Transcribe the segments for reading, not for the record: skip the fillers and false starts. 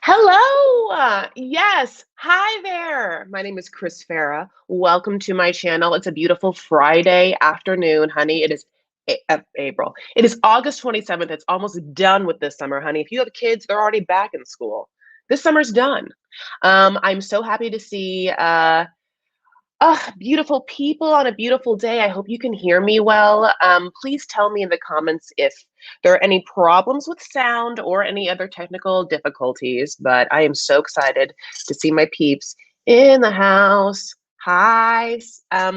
Hello! Yes. Hi there. My name is Chris Farah. Welcome to my channel. It's a beautiful Friday afternoon, honey. It is April. It is August 27th. It's almost done with this summer, honey. If you have kids, they're already back in school. This summer's done. I'm so happy to see beautiful people on a beautiful day. I hope you can hear me well. Please tell me in the comments if there are any problems with sound or any other technical difficulties, but I am so excited to see my peeps in the house. Hi.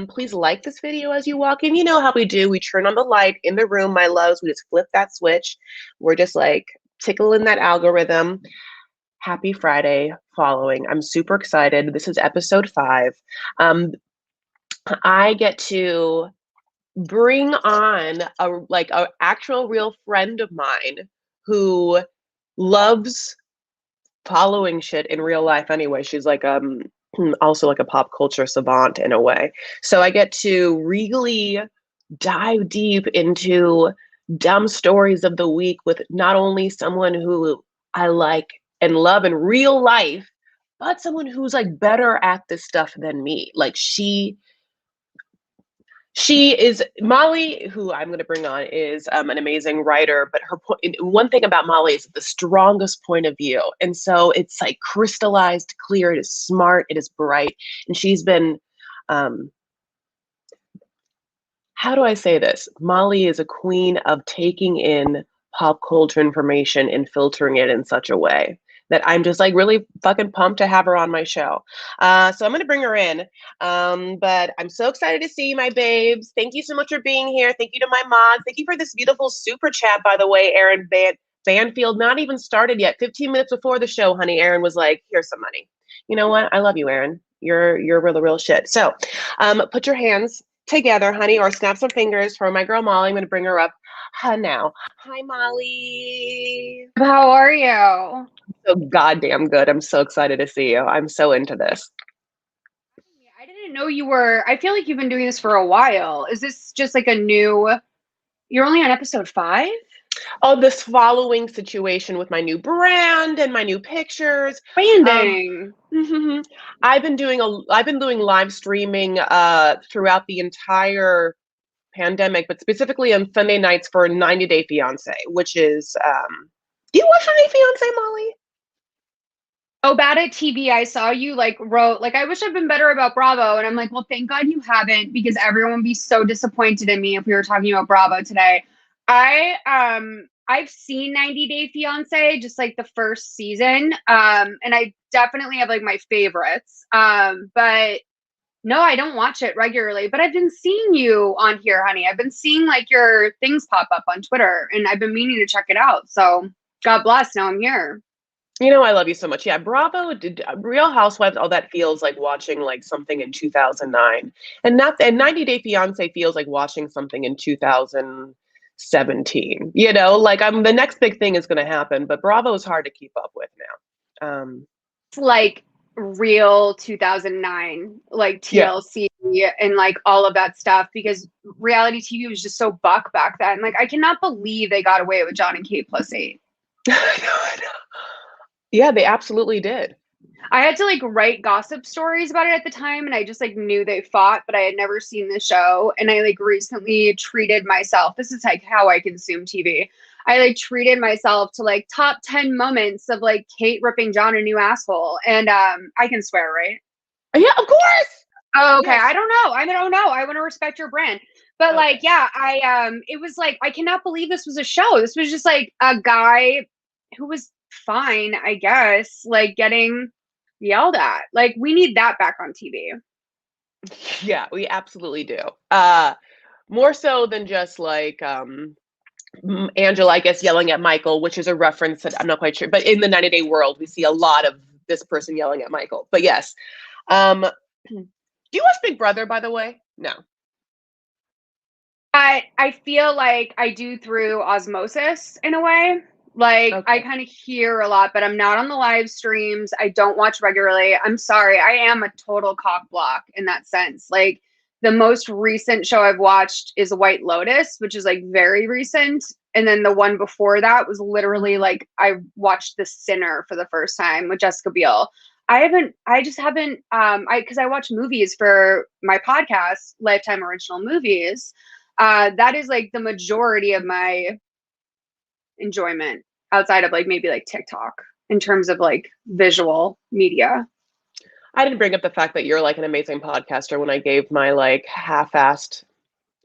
Please like this video as you walk in. You know how we do. We turn on the light in the room, my loves. We just flip that switch. We're just like tickling that algorithm. Happy Friday following. I'm super excited. This is episode 5. I get to bring on a actual real friend of mine who loves following shit in real life anyway. She's like also like a pop culture savant in a way. So I get to really dive deep into dumb stories of the week with not only someone who I like and love in real life, but someone who's like better at this stuff than me. Like she is Molly, who I'm going to bring on, is an amazing writer. But one thing about Molly is the strongest point of view, and so it's like crystallized, clear. It is smart. It is bright, and she's been. How do I say this? Molly is a queen of taking in pop culture information and filtering it in such a way that I'm just like really fucking pumped to have her on my show. So I'm going to bring her in. But I'm so excited to see you, my babes. Thank you so much for being here. Thank you to my mods. Thank you for this beautiful super chat, by the way, Aaron Banfield. Not even started yet. 15 minutes before the show, honey, Aaron was like, here's some money. You know what? I love you, Aaron. You're the real shit. So put your hands together, honey, or snap some fingers for my girl Molly. I'm going to bring her up now. Hi, Molly. How are you? So goddamn good. I'm so excited to see you. I'm so into this. I didn't know you were. I feel like you've been doing this for a while. Is this just like a new? You're only on episode 5? Oh, this following situation with my new brand and my new pictures. Branding. I've been doing live streaming throughout the entire pandemic, but specifically on Sunday nights for 90 Day Fiance, which is do you watch 90 Day Fiance, Molly? Oh, bad at TV. I saw you like wrote like I wish I'd been better about Bravo, and I'm like, well, thank God you haven't, because everyone would be so disappointed in me if we were talking about Bravo today. I've seen 90 Day Fiance, just like the first season, and I definitely have like my favorites. But no, I don't watch it regularly, but I've been seeing you on here, honey. I've been seeing like your things pop up on Twitter, and I've been meaning to check it out. So God bless. Now I'm here. You know, I love you so much. Yeah, Bravo, Real Housewives, all that feels like watching like something in 2009. And 90 Day Fiance feels like watching something in 2017. You know, like the next big thing is going to happen, but Bravo is hard to keep up with now. It's like real 2009, like Yeah. TLC and like all of that stuff, because reality TV was just so buck back then. Like, I cannot believe they got away with John and Kate +8. I know. Yeah, they absolutely did. I had to like write gossip stories about it at the time, and I just like knew they fought, but I had never seen the show. And I like recently treated myself. This is like how I consume TV. I like treated myself to like top 10 moments of like Kate ripping John a new asshole. And I can swear, right? Yeah, of course. Oh, okay. Yes. I don't know. I don't know. I want to respect your brand. But Okay. like, yeah, it was like, I cannot believe this was a show. This was just like a guy who was fine, I guess, like getting yelled at. Like, we need that back on TV. Yeah, we absolutely do. More so than just like Angela, I guess, yelling at Michael, which is a reference that I'm not quite sure. But in the 90 Day world, we see a lot of this person yelling at Michael. But yes. Do you watch Big Brother, by the way? No. I feel like I do through osmosis in a way. Like, I Okay. kind of hear a lot, but I'm not on the live streams. I don't watch regularly. I'm sorry. I am a total cock block in that sense. Like, the most recent show I've watched is White Lotus, which is like very recent. And then the one before that was literally like, I watched The Sinner for the first time with Jessica Biel. Because I watch movies for my podcast, Lifetime Original Movies. That is like the majority of my enjoyment outside of like maybe like TikTok in terms of like visual media. I didn't bring up the fact that you're like an amazing podcaster when I gave my like half-assed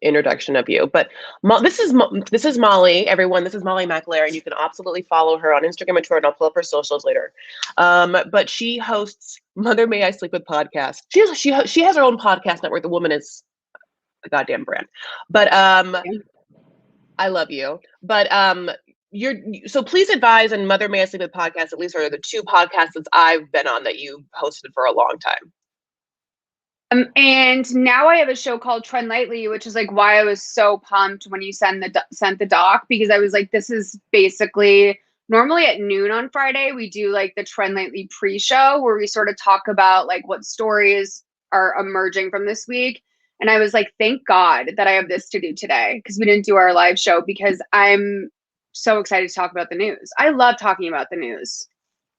introduction of you. But this is Molly, everyone. This is Molly McAleer, and you can absolutely follow her on Instagram and Twitter, and I'll pull up her socials later. But she hosts Mother May I Sleep With podcast. She has her own podcast network. The woman is a goddamn brand. But I love you. But so please advise, and Mother May I Sleep With podcast, at least are the two podcasts that I've been on that you hosted for a long time. And now I have a show called Trend Lightly, which is like why I was so pumped when you sent the doc, because I was like, this is basically normally at noon on Friday, we do like the Trend Lightly pre-show where we sort of talk about like what stories are emerging from this week. And I was like, thank God that I have this to do today, because we didn't do our live show, because I'm so excited to talk about the news. I love talking about the news.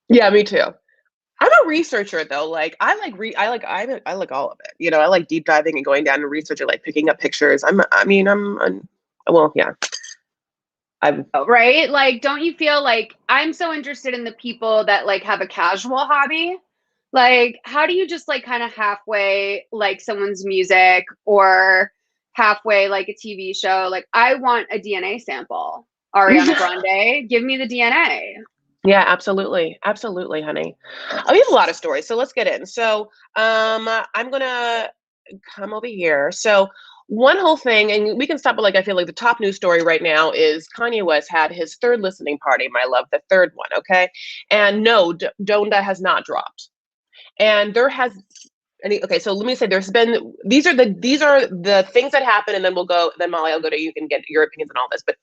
Yeah, me too. I'm a researcher though. Like I like all of it. You know, I like deep diving and going down and researching, like picking up pictures. Well, yeah. Right? Like, don't you feel like I'm so interested in the people that like have a casual hobby? Like, how do you just like kind of halfway like someone's music or halfway like a TV show? Like, I want a DNA sample. Ariana Grande, give me the DNA. Yeah, absolutely. Absolutely, honey. We have a lot of stories, so let's get in. So I'm gonna come over here. So one whole thing, and we can stop at like, I feel like the top news story right now is Kanye West had his third listening party, my love, the third one, okay? And no, Donda has not dropped. And there has okay, so let me say these are the things that happen, and then Molly, I'll go to you can get your opinions on all this. But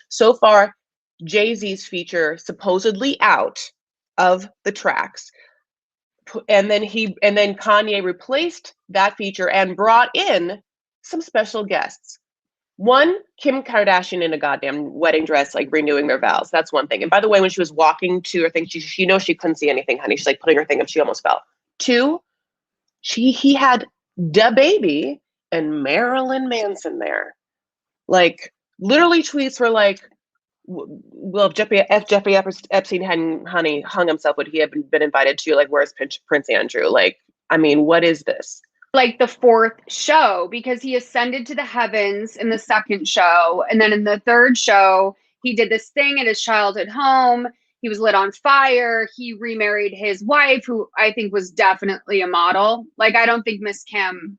so far, Jay-Z's feature supposedly out of the tracks. And then Kanye replaced that feature and brought in some special guests. One, Kim Kardashian in a goddamn wedding dress, like renewing their vows. That's one thing. And by the way, when she was walking to her thing, she knows she couldn't see anything, honey. She's like putting her thing up, she almost fell. Two, he had DaBaby and Marilyn Manson there. Like literally tweets were like, well, if Jeffrey Epstein hadn't hung himself, would he have been invited to, like, where's Prince Andrew? Like, I mean, what is this? Like the fourth show, because he ascended to the heavens in the second show. And then in the third show, he did this thing at his childhood home. He was lit on fire. He remarried his wife, who I think was definitely a model. Like, I don't think Miss Kim.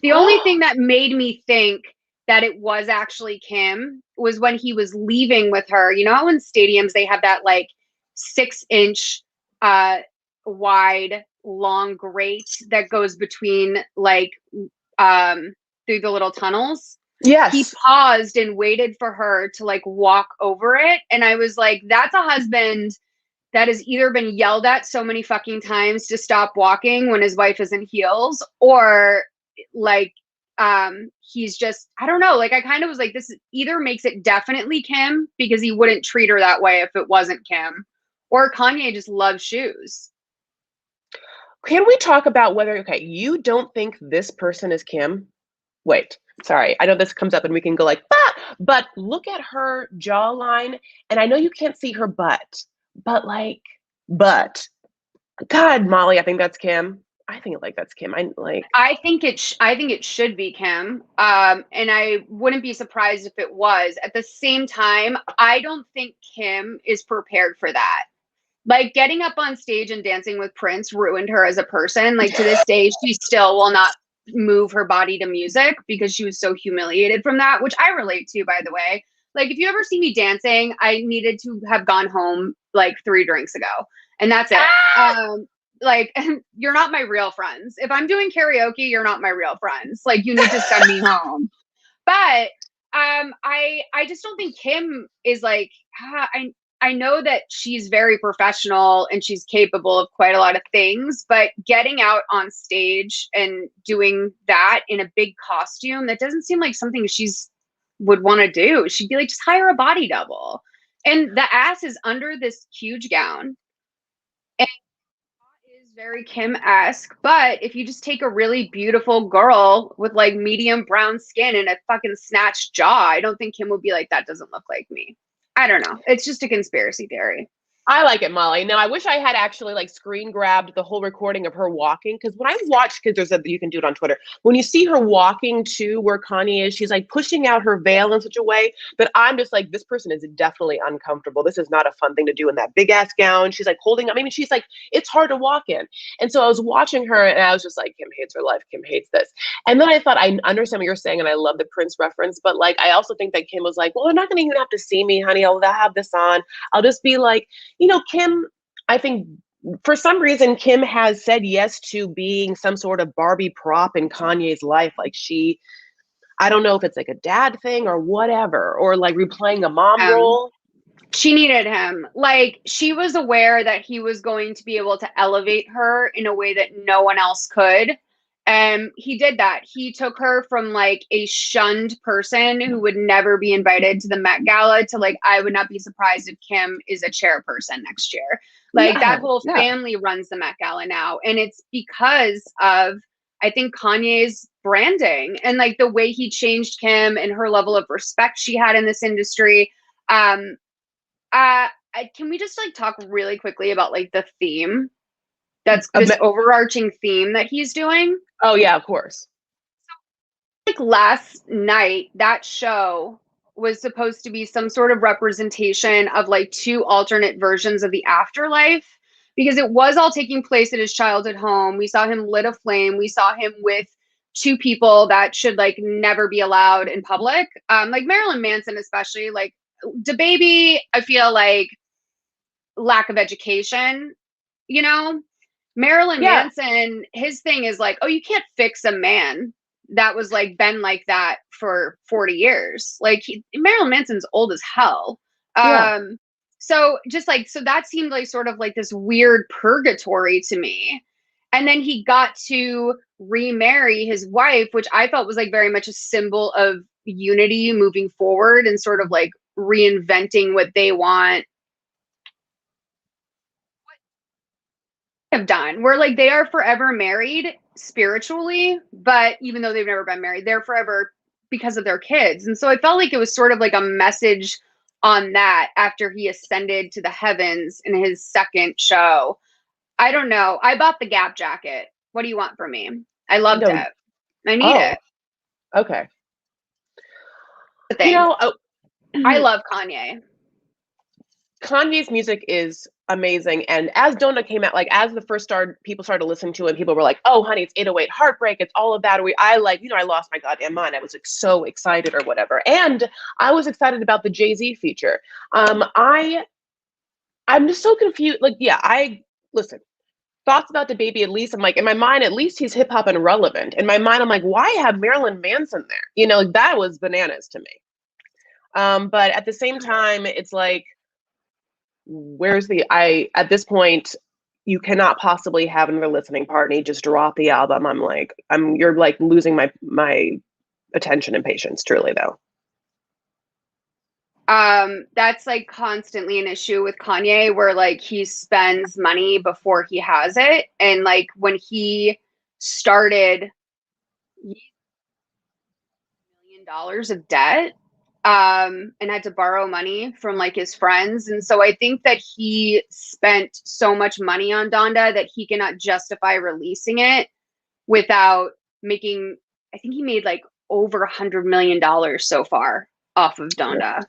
The only thing that made me think that it was actually Kim was when he was leaving with her. You know how in stadiums they have that like 6-inch wide long grate that goes between like through the little tunnels? Yes. He paused and waited for her to like walk over it. And I was like, that's a husband that has either been yelled at so many fucking times to stop walking when his wife is in heels, or like he's just, I don't know, like I kind of was like, this either makes it definitely Kim because he wouldn't treat her that way if it wasn't Kim, or Kanye just loves shoes. Can we talk about whether, okay, you don't think this person is Kim? Wait, sorry. I know this comes up and we can go like, but look at her jawline. And I know you can't see her butt, but God, Molly, I think that's Kim. I think that's Kim. I think it should be Kim. And I wouldn't be surprised if it was. At the same time, I don't think Kim is prepared for that. Like, getting up on stage and dancing with Prince ruined her as a person. Like, to this day, she still will not move her body to music because she was so humiliated from that, which I relate to, by the way. Like, if you ever see me dancing, I needed to have gone home like 3 drinks ago, and that's it. Like, you're not my real friends. If I'm doing karaoke, you're not my real friends. Like, you need to send me home. But I just don't think Kim is like, I know that she's very professional and she's capable of quite a lot of things, but getting out on stage and doing that in a big costume, that doesn't seem like something she's would want to do. She'd be like, just hire a body double. And the ass is under this huge gown. And it is very Kim-esque. But if you just take a really beautiful girl with like medium brown skin and a fucking snatched jaw, I don't think Kim would be like, that doesn't look like me. I don't know. It's just a conspiracy theory. I like it, Molly. Now, I wish I had actually like screen grabbed the whole recording of her walking, because when I watched, because there's a, you can do it on Twitter, when you see her walking to where Kanye is, she's like pushing out her veil in such a way that I'm just like, this person is definitely uncomfortable. This is not a fun thing to do in that big ass gown. She's like holding, I mean, she's like, it's hard to walk in. And so I was watching her and I was just like, Kim hates her life. Kim hates this. And then I thought, I understand what you're saying, and I love the Prince reference, but like, I also think that Kim was like, well, they're not going to even have to see me, honey. I'll have this on. I'll just be like, you know, Kim, I think for some reason, Kim has said yes to being some sort of Barbie prop in Kanye's life. Like I don't know if it's like a dad thing or whatever, or like replaying a mom role. She needed him. Like, she was aware that he was going to be able to elevate her in a way that no one else could. And he did that. He took her from like a shunned person who would never be invited to the Met Gala to like, I would not be surprised if Kim is a chairperson next year. Like, that whole family runs the Met Gala now. And it's because of, I think, Kanye's branding and like the way he changed Kim and her level of respect she had in this industry. Can we just like talk really quickly about like the theme? That's this overarching theme that he's doing. Oh yeah, of course. Like last night, that show was supposed to be some sort of representation of like two alternate versions of the afterlife, because it was all taking place at his childhood home. We saw him lit a flame. We saw him with two people that should like never be allowed in public. Like Marilyn Manson, especially, like DaBaby, I feel like lack of education, you know? Marilyn Manson, his thing is like, oh, you can't fix a man that was like been like that for 40 years. Like Marilyn Manson's old as hell. So just like, so that seemed like sort of like this weird purgatory to me. And then he got to remarry his wife, which I felt was like very much a symbol of unity moving forward and sort of like reinventing what they want have done, where like they are forever married spiritually, but even though they've never been married, they're forever because of their kids. And so I felt like it was sort of like a message on that after he ascended to the heavens in his second show. I don't know. I bought the Gap jacket. What do you want from me? I loved it. I need it. Okay. You know, I love Kanye. Kanye's music is amazing. And as Donda came out, like as the first people started listening to it, people were like, oh, honey, it's 808 Heartbreak. It's all of that. I like, I lost my goddamn mind. I was like so excited or whatever. And I was excited about the Jay-Z feature. I'm just so confused. Like, listen, thoughts about DaBaby, at least I'm like, in my mind, at least he's hip hop and relevant. In my mind, I'm like, why have Marilyn Manson there? Like, that was bananas to me. But at the same time, it's like, at this point, you cannot possibly have another listening party, just drop the album. You're like losing my attention and patience, truly though. That's like constantly an issue with Kanye, where like he spends money before he has it. And like when he started $1 million of debt, and had to borrow money from like his friends. And so I think that he spent so much money on Donda that he cannot justify releasing it without making, I think he made like over $100 million so far off of Donda.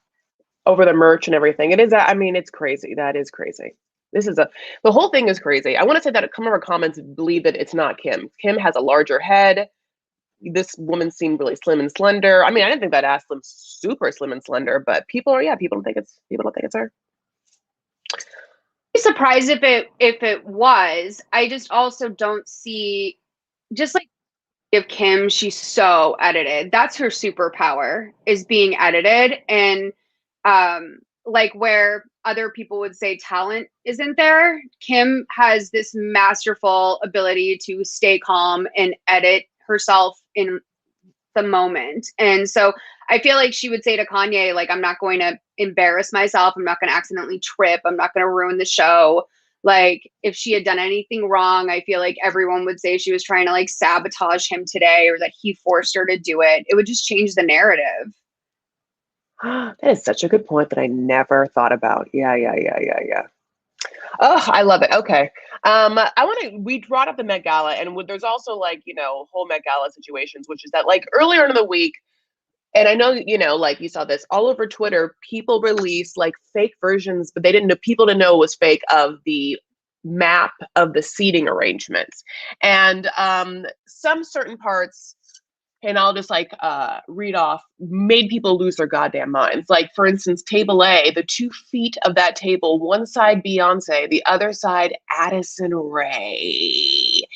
Over the merch and everything. It is, I mean, it's crazy. That is crazy. The whole thing is crazy. I want to say that some of our comments believe that it's not Kim. Kim has a larger head. This woman seemed really slim and slender. I mean, I didn't think that ass was super slim and slender, but people don't think it's her. I'd be surprised if it was. I just also don't see, just like of Kim, she's so edited. That's her superpower, is being edited. And like where other people would say talent isn't there, Kim has this masterful ability to stay calm and edit herself in the moment. And so I feel like she would say to Kanye, like, I'm not going to embarrass myself. I'm not going to accidentally trip. I'm not going to ruin the show. Like, if she had done anything wrong, I feel like everyone would say she was trying to like sabotage him today, or that he forced her to do it. It would just change the narrative. That is such a good point that I never thought about. Yeah. Oh, I love it. Okay. We brought up the Met Gala, and there's also like, whole Met Gala situations, which is that like earlier in the week, and I know, like you saw this all over Twitter, people released like fake versions, but people didn't know it was fake, of the map of the seating arrangements. And some certain parts, and I'll just like read off, made people lose their goddamn minds. Like, for instance, table A, the 2 feet of that table, one side Beyonce, the other side Addison Rae.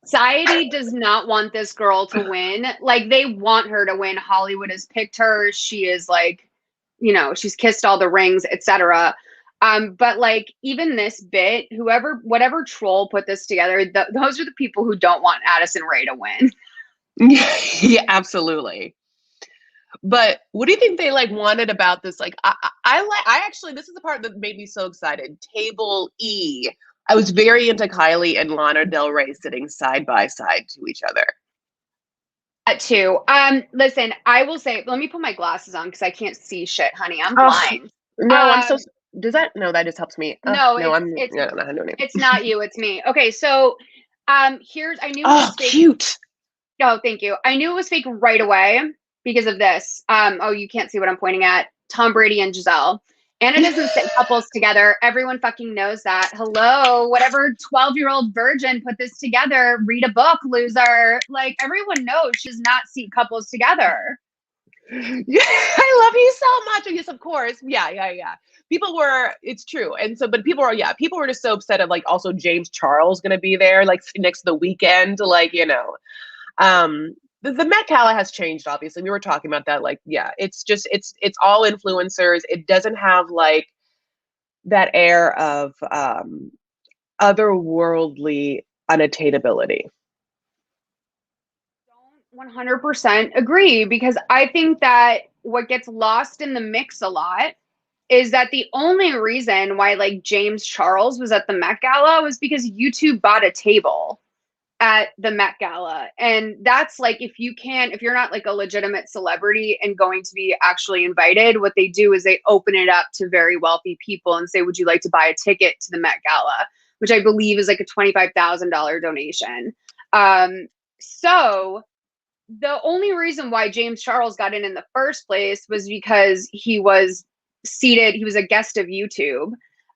Society does not want this girl to win. Like, they want her to win. Hollywood has picked her. She is like, she's kissed all the rings, etc. But like, even this bit, whatever troll put this together, those are the people who don't want Addison Rae to win. Yeah, absolutely. But what do you think they like wanted about this? Like, I actually, this is the part that made me so excited. Table E. I was very into Kylie and Lana Del Rey sitting side by side to each other. That too. Listen, I will say, let me put my glasses on because I can't see shit, honey. I'm Oh, blind. no, I'm so. Does that? No, that just helps me. No, No, it's I don't know how to do anything. it's not you, it's me. Okay, so I knew it was fake. Cute. Oh, thank you. I knew it was fake right away because of this. Oh, you can't see what I'm pointing at. Tom Brady and Giselle. Anna doesn't sit couples together. Everyone fucking knows that. Hello, whatever 12-year-old virgin put this together, read a book, loser. Like, everyone knows she does not seat couples together. Yeah, I love you so much. Yes, of course. Yeah. People were, it's true. And so, but people were just so upset of like also James Charles going to be there, like next to the weekend, like, the Met Gala has changed, obviously. We were talking about that. Like, yeah, it's just, it's all influencers. It doesn't have like that air of otherworldly unattainability. 100% agree, because I think that what gets lost in the mix a lot is that the only reason why like James Charles was at the Met Gala was because YouTube bought a table at the Met Gala. And that's like, if you're not like a legitimate celebrity and going to be actually invited, what they do is they open it up to very wealthy people and say, would you like to buy a ticket to the Met Gala? Which I believe is like a $25,000 donation. So the only reason why James Charles got in the first place was because he was a guest of YouTube.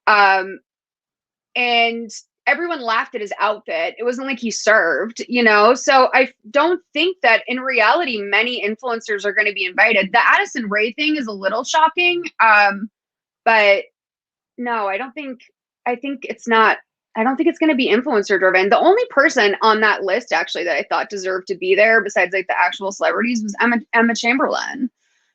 And everyone laughed at his outfit. It wasn't like he served, So I don't think that in reality, many influencers are going to be invited. The Addison Rae thing is a little shocking. But no, I think it's not. I don't think it's going to be influencer driven. The only person on that list actually that I thought deserved to be there, besides like the actual celebrities, was Emma Chamberlain,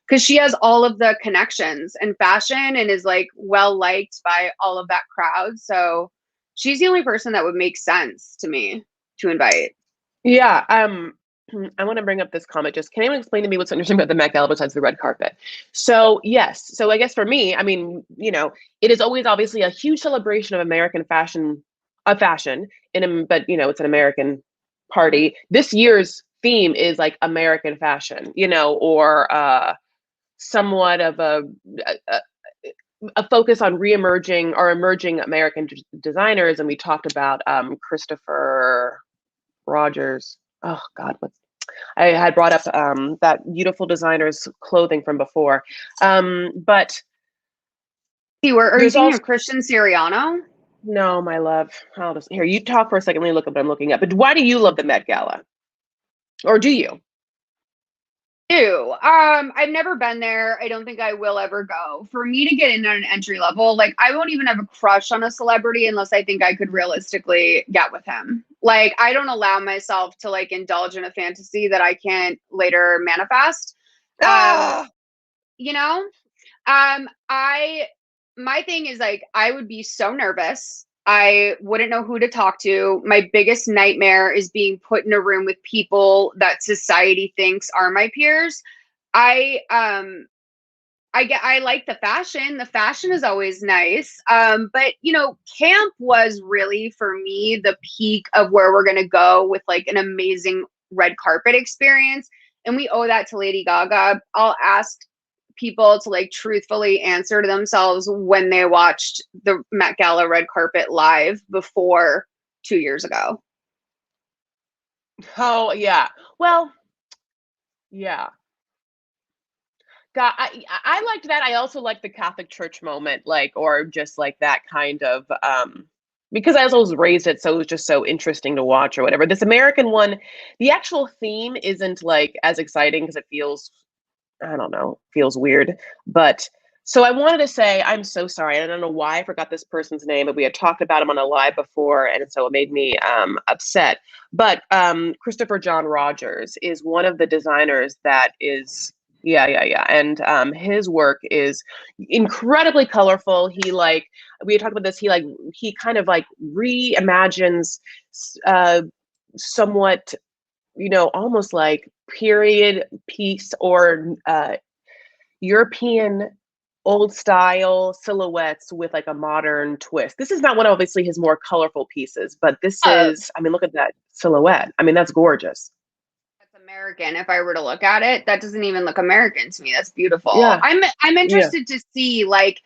because she has all of the connections in fashion and is like well liked by all of that crowd. So she's the only person that would make sense to me to invite. Yeah. I want to bring up this comment. Just can anyone explain to me what's interesting about the Met Gala besides the red carpet? So yes. So I guess for me, I mean, it is always obviously a huge celebration of American fashion, but it's an American party. This year's theme is like American fashion, or somewhat of a focus on re-emerging or emerging American designers. And we talked about Christopher Rogers. Oh God, I had brought up that beautiful designer's clothing from before. But Are you thinking of Christian Siriano? No, my love. Here, you talk for a second. Let me look up what I'm looking at. But why do you love the Met Gala? Or do you? I've never been there. I don't think I will ever go. For me to get in at an entry level, like, I won't even have a crush on a celebrity unless I think I could realistically get with him. Like, I don't allow myself to like indulge in a fantasy that I can't later manifest. Ah! My thing is like, I would be so nervous. I wouldn't know who to talk to. My biggest nightmare is being put in a room with people that society thinks are my peers. I I like the fashion. The fashion is always nice. But you know, camp was really for me the peak of where we're gonna go with like an amazing red carpet experience. And we owe that to Lady Gaga. I'll ask people to like truthfully answer to themselves when they watched the Met Gala red carpet live before 2 years ago. Oh, yeah. Well, yeah. God, I liked that. I also liked the Catholic Church moment, like, or just like that kind of, because I was raised it, so it was just so interesting to watch or whatever. This American one, the actual theme isn't like as exciting because it feels, I don't know, feels weird. But so I wanted to say, I'm so sorry. I don't know why I forgot this person's name, but we had talked about him on a live before, and so it made me upset. But Christopher John Rogers is one of the designers that is, yeah. And his work is incredibly colorful. He like, we had talked about this, he kind of like reimagines uh, somewhat, you know, almost like period piece or European old style silhouettes with like a modern twist. This is not one of obviously his more colorful pieces, but this Oh, is, I mean, look at that silhouette. I mean, that's gorgeous. that's American. If I were to look at it, that doesn't even look American to me. That's beautiful. Yeah. I'm Yeah. interested to see like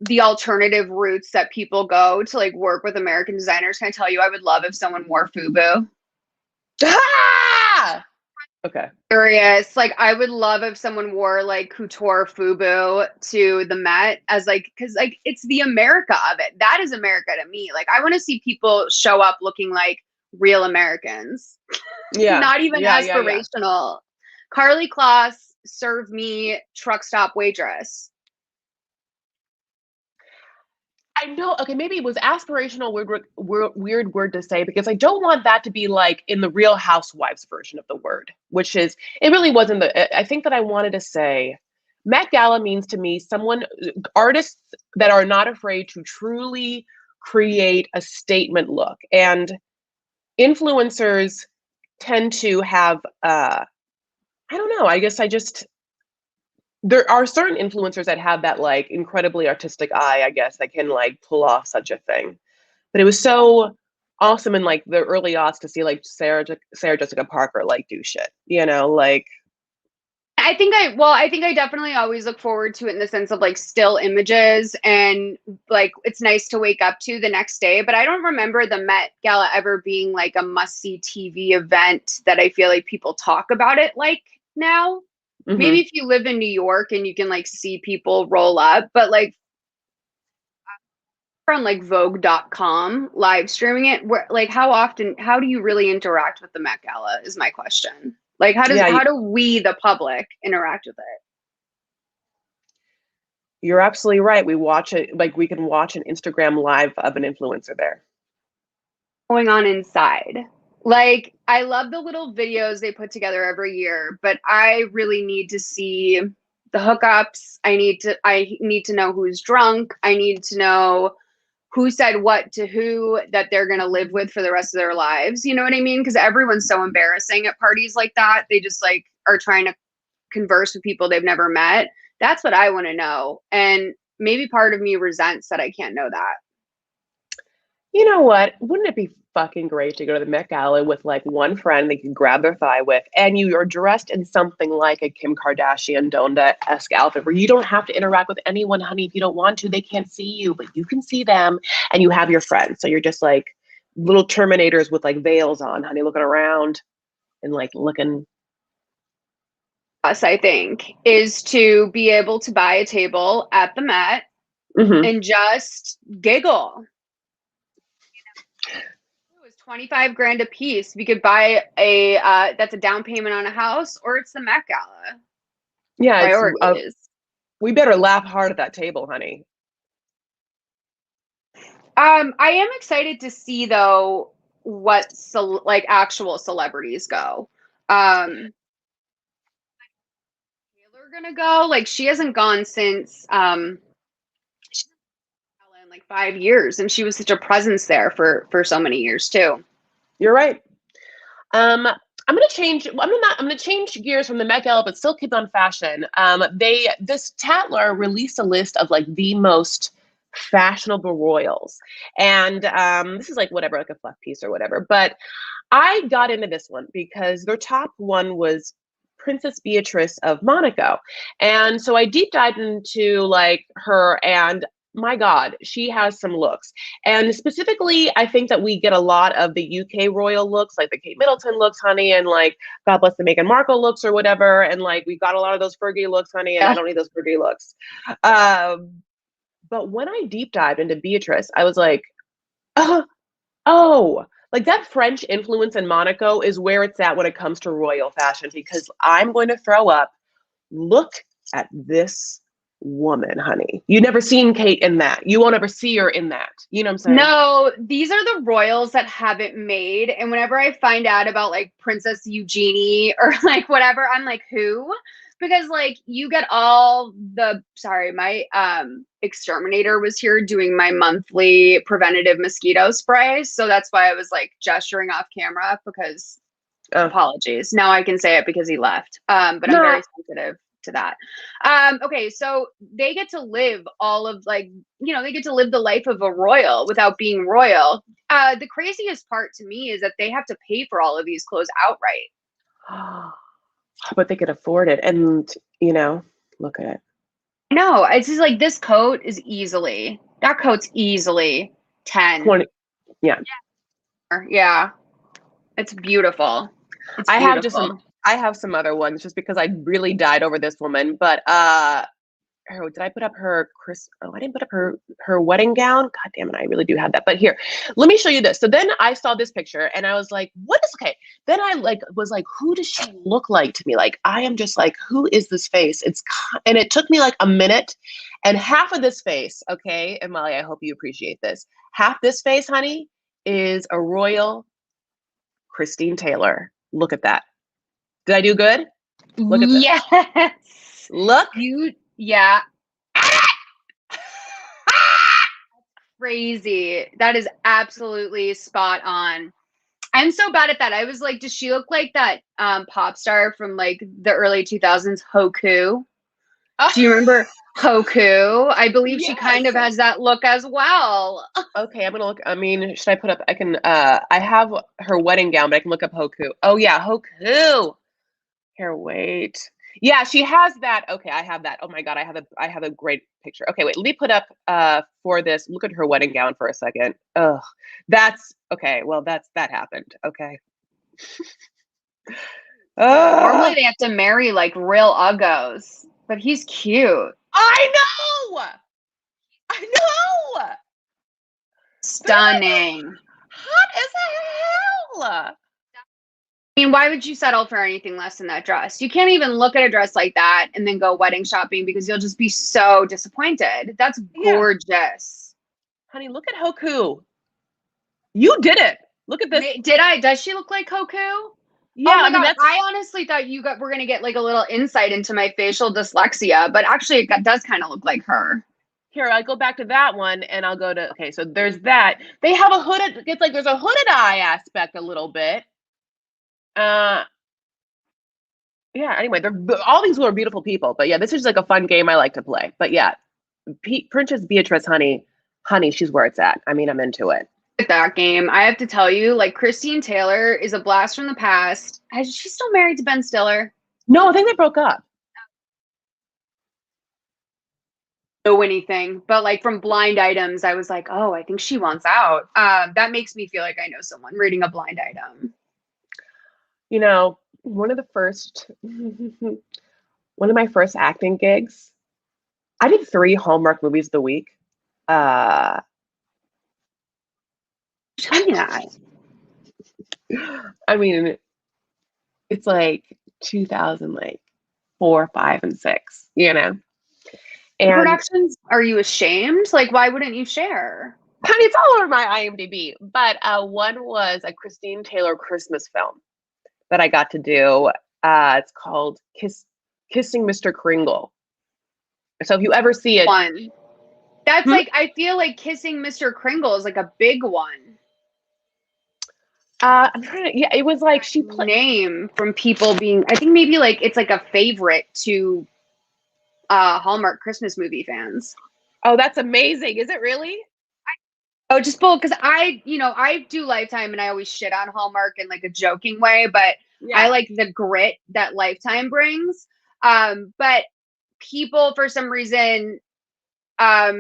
the alternative routes that people go to like work with American designers. Can I tell you, I would love if someone wore FUBU. Ah! Okay. Curious, like I would love if someone wore like couture FUBU to the Met as like, because like it's the America of it. That is America to me. Like I want to see people show up looking like real Americans, Yeah. not even Yeah. aspirational. Carly Kloss, serve me truck stop waitress. I know. Okay, maybe it was aspirational weird word to say because I don't want that to be like in the Real Housewives version of the word, which is it really wasn't the. I think that I wanted to say Met Gala means to me someone artists that are not afraid to truly create a statement look, and influencers tend to have I don't know. I guess I just there are certain influencers that have that like incredibly artistic eye, I guess, that can like pull off such a thing. But it was so awesome in like the early aughts to see like Sarah Jessica Parker like do shit, you know, like I think I definitely always look forward to it in the sense of like still images and like it's nice to wake up to the next day. But I don't remember the Met Gala ever being like a must see TV event that I feel like people talk about it like now. Maybe mhm. if you live in New York and you can like see people roll up, but like on like Vogue.com live streaming it, where like how do you really interact with the Met Gala is my question. Like Yeah, how do we the public interact with it? you're absolutely right. We watch it like we can watch an Instagram live of an influencer there. Going on inside. Like, I love the little videos they put together every year, but I really need to see the hookups. I need to know who's drunk. I need to know who said what to who that they're going to live with for the rest of their lives. You know what I mean? Because everyone's so embarrassing at parties like that. They just like are trying to converse with people they've never met. That's what I want to know. And maybe part of me resents that I can't know that. You know what? Wouldn't it be fucking great to go to the Met Gala with like one friend they can grab their thigh with, and you are dressed in something like a Kim Kardashian Donda-esque outfit where you don't have to interact with anyone, honey, if you don't want to. They can't see you, but you can see them, and you have your friends. So you're just like little Terminators with like veils on, honey, looking around and like looking. Us, I think, is to be able to buy a table at the Met Hmm. and just giggle. It was 25 grand a piece. We could buy a that's a down payment on a house, or it's the Met Gala. Yeah, it's Priorities. we better laugh hard at that table, honey. I am excited to see though what like actual celebrities go. Taylor gonna go? Like she hasn't gone since like 5 years, and she was such a presence there for so many years too. You're right. I'm gonna change. I'm gonna change gears from the McAleer, but still keep on fashion. This Tatler released a list of like the most fashionable royals, and this is like whatever, like a fluff piece or whatever. But I got into this one because their top one was Princess Beatrice of Monaco, and so I deep dived into like her, and my God, she has some looks. And specifically, I think that we get a lot of the UK royal looks, like the Kate Middleton looks, honey, and like God bless the Meghan Markle looks or whatever. And like we got a lot of those Fergie looks, honey, and I Yeah. don't need those Fergie looks. But when I deep dived into Beatrice, I was like, oh, like that French influence in Monaco is where it's at when it comes to royal fashion, because I'm going to throw up. Look at this woman, honey. You never seen Kate in that. You won't ever see her in that. You know what I'm saying? No, these are the royals that haven't made. And whenever I find out about like Princess Eugenie or like whatever, I'm like, who? Because like you get all the sorry, my exterminator was here doing my monthly preventative mosquito spray. So that's why I was like gesturing off camera because apologies. Now I can say it because he left. But I'm very sensitive to that. Okay, so they get to live all of like, they get to live the life of a royal without being royal. The craziest part to me is that they have to pay for all of these clothes outright. But they could afford it. And, look at it. No, it's just like this coat is that coat's easily 10. 20. Yeah. Yeah. It's beautiful. It's I beautiful. have some other ones just because I really died over this woman. But did I put up her I didn't put up her wedding gown. God damn it, I really do have that. But here, let me show you this. So then I saw this picture and I was like, what is okay? Then I was like, who does she look like to me? Like, I am just like, who is this face? And it took me like a minute, and half of this face, okay, and Molly, I hope you appreciate this. Half this face, honey, is a royal Christine Taylor. Look at that. Did I do good? Look at this. Yes. Look. Yeah. Crazy. That is absolutely spot on. I'm so bad at that. I was like, does she look like that pop star from like the early 2000s, Hoku? Do you remember Hoku? I believe she kind of has that look as well. Okay, I'm gonna look. I mean, should I put up? I can. I have her wedding gown, but I can look up Hoku. Oh yeah, Hoku. Here, wait. Yeah, she has that. Okay, I have that. Oh my God, I have a great picture. Okay, wait. Let me put up for this. Look at her wedding gown for a second. Ugh, that's okay. Well, that happened. Okay. Normally they have to marry like real uggos, but he's cute. I know. I know. Stunning. Hot as hell. I mean, why would you settle for anything less than that dress? You can't even look at a dress like that and then go wedding shopping because you'll just be so disappointed. That's gorgeous. Yeah. Honey, look at Hoku. You did it. Look at this. Did I? Does she look like Hoku? Yeah, oh my God. I honestly thought we're going to get like a little insight into my facial dyslexia, but actually it does kind of look like her. Here, I'll go back to that one and I'll go to, okay, so there's that. They have a hooded, it's like there's a hooded eye aspect a little bit. Yeah, anyway, all these are beautiful people, but yeah, this is like a fun game I like to play. But yeah, Princess Beatrice, honey, she's where it's at. I mean, I'm into it. That game, I have to tell you, like Christine Taylor is a blast from the past. Is she still married to Ben Stiller? No, I think they broke up. Know anything, but like from blind items, I was like, oh, I think she wants out. That makes me feel like I know someone reading a blind item. One of my first acting gigs, I did 3 Hallmark movies of the week. Tell me that. I mean, it's like 2004, 5, and 6, And productions, are you ashamed? Like, why wouldn't you share? Honey, it's all over my IMDb. But one was a Christine Taylor Christmas film that I got to do. It's called Kissing Mr. Kringle. So if you ever see it, That's like, I feel like Kissing Mr. Kringle is like a big one. I'm trying to, yeah, it was like she played Name from people being, I think maybe like it's like a favorite to Hallmark Christmas movie fans. Oh, that's amazing. Is it really? Oh, just bold because I do Lifetime and I always shit on Hallmark in like a joking way, but I Yeah. like the grit that Lifetime brings. But people for some reason I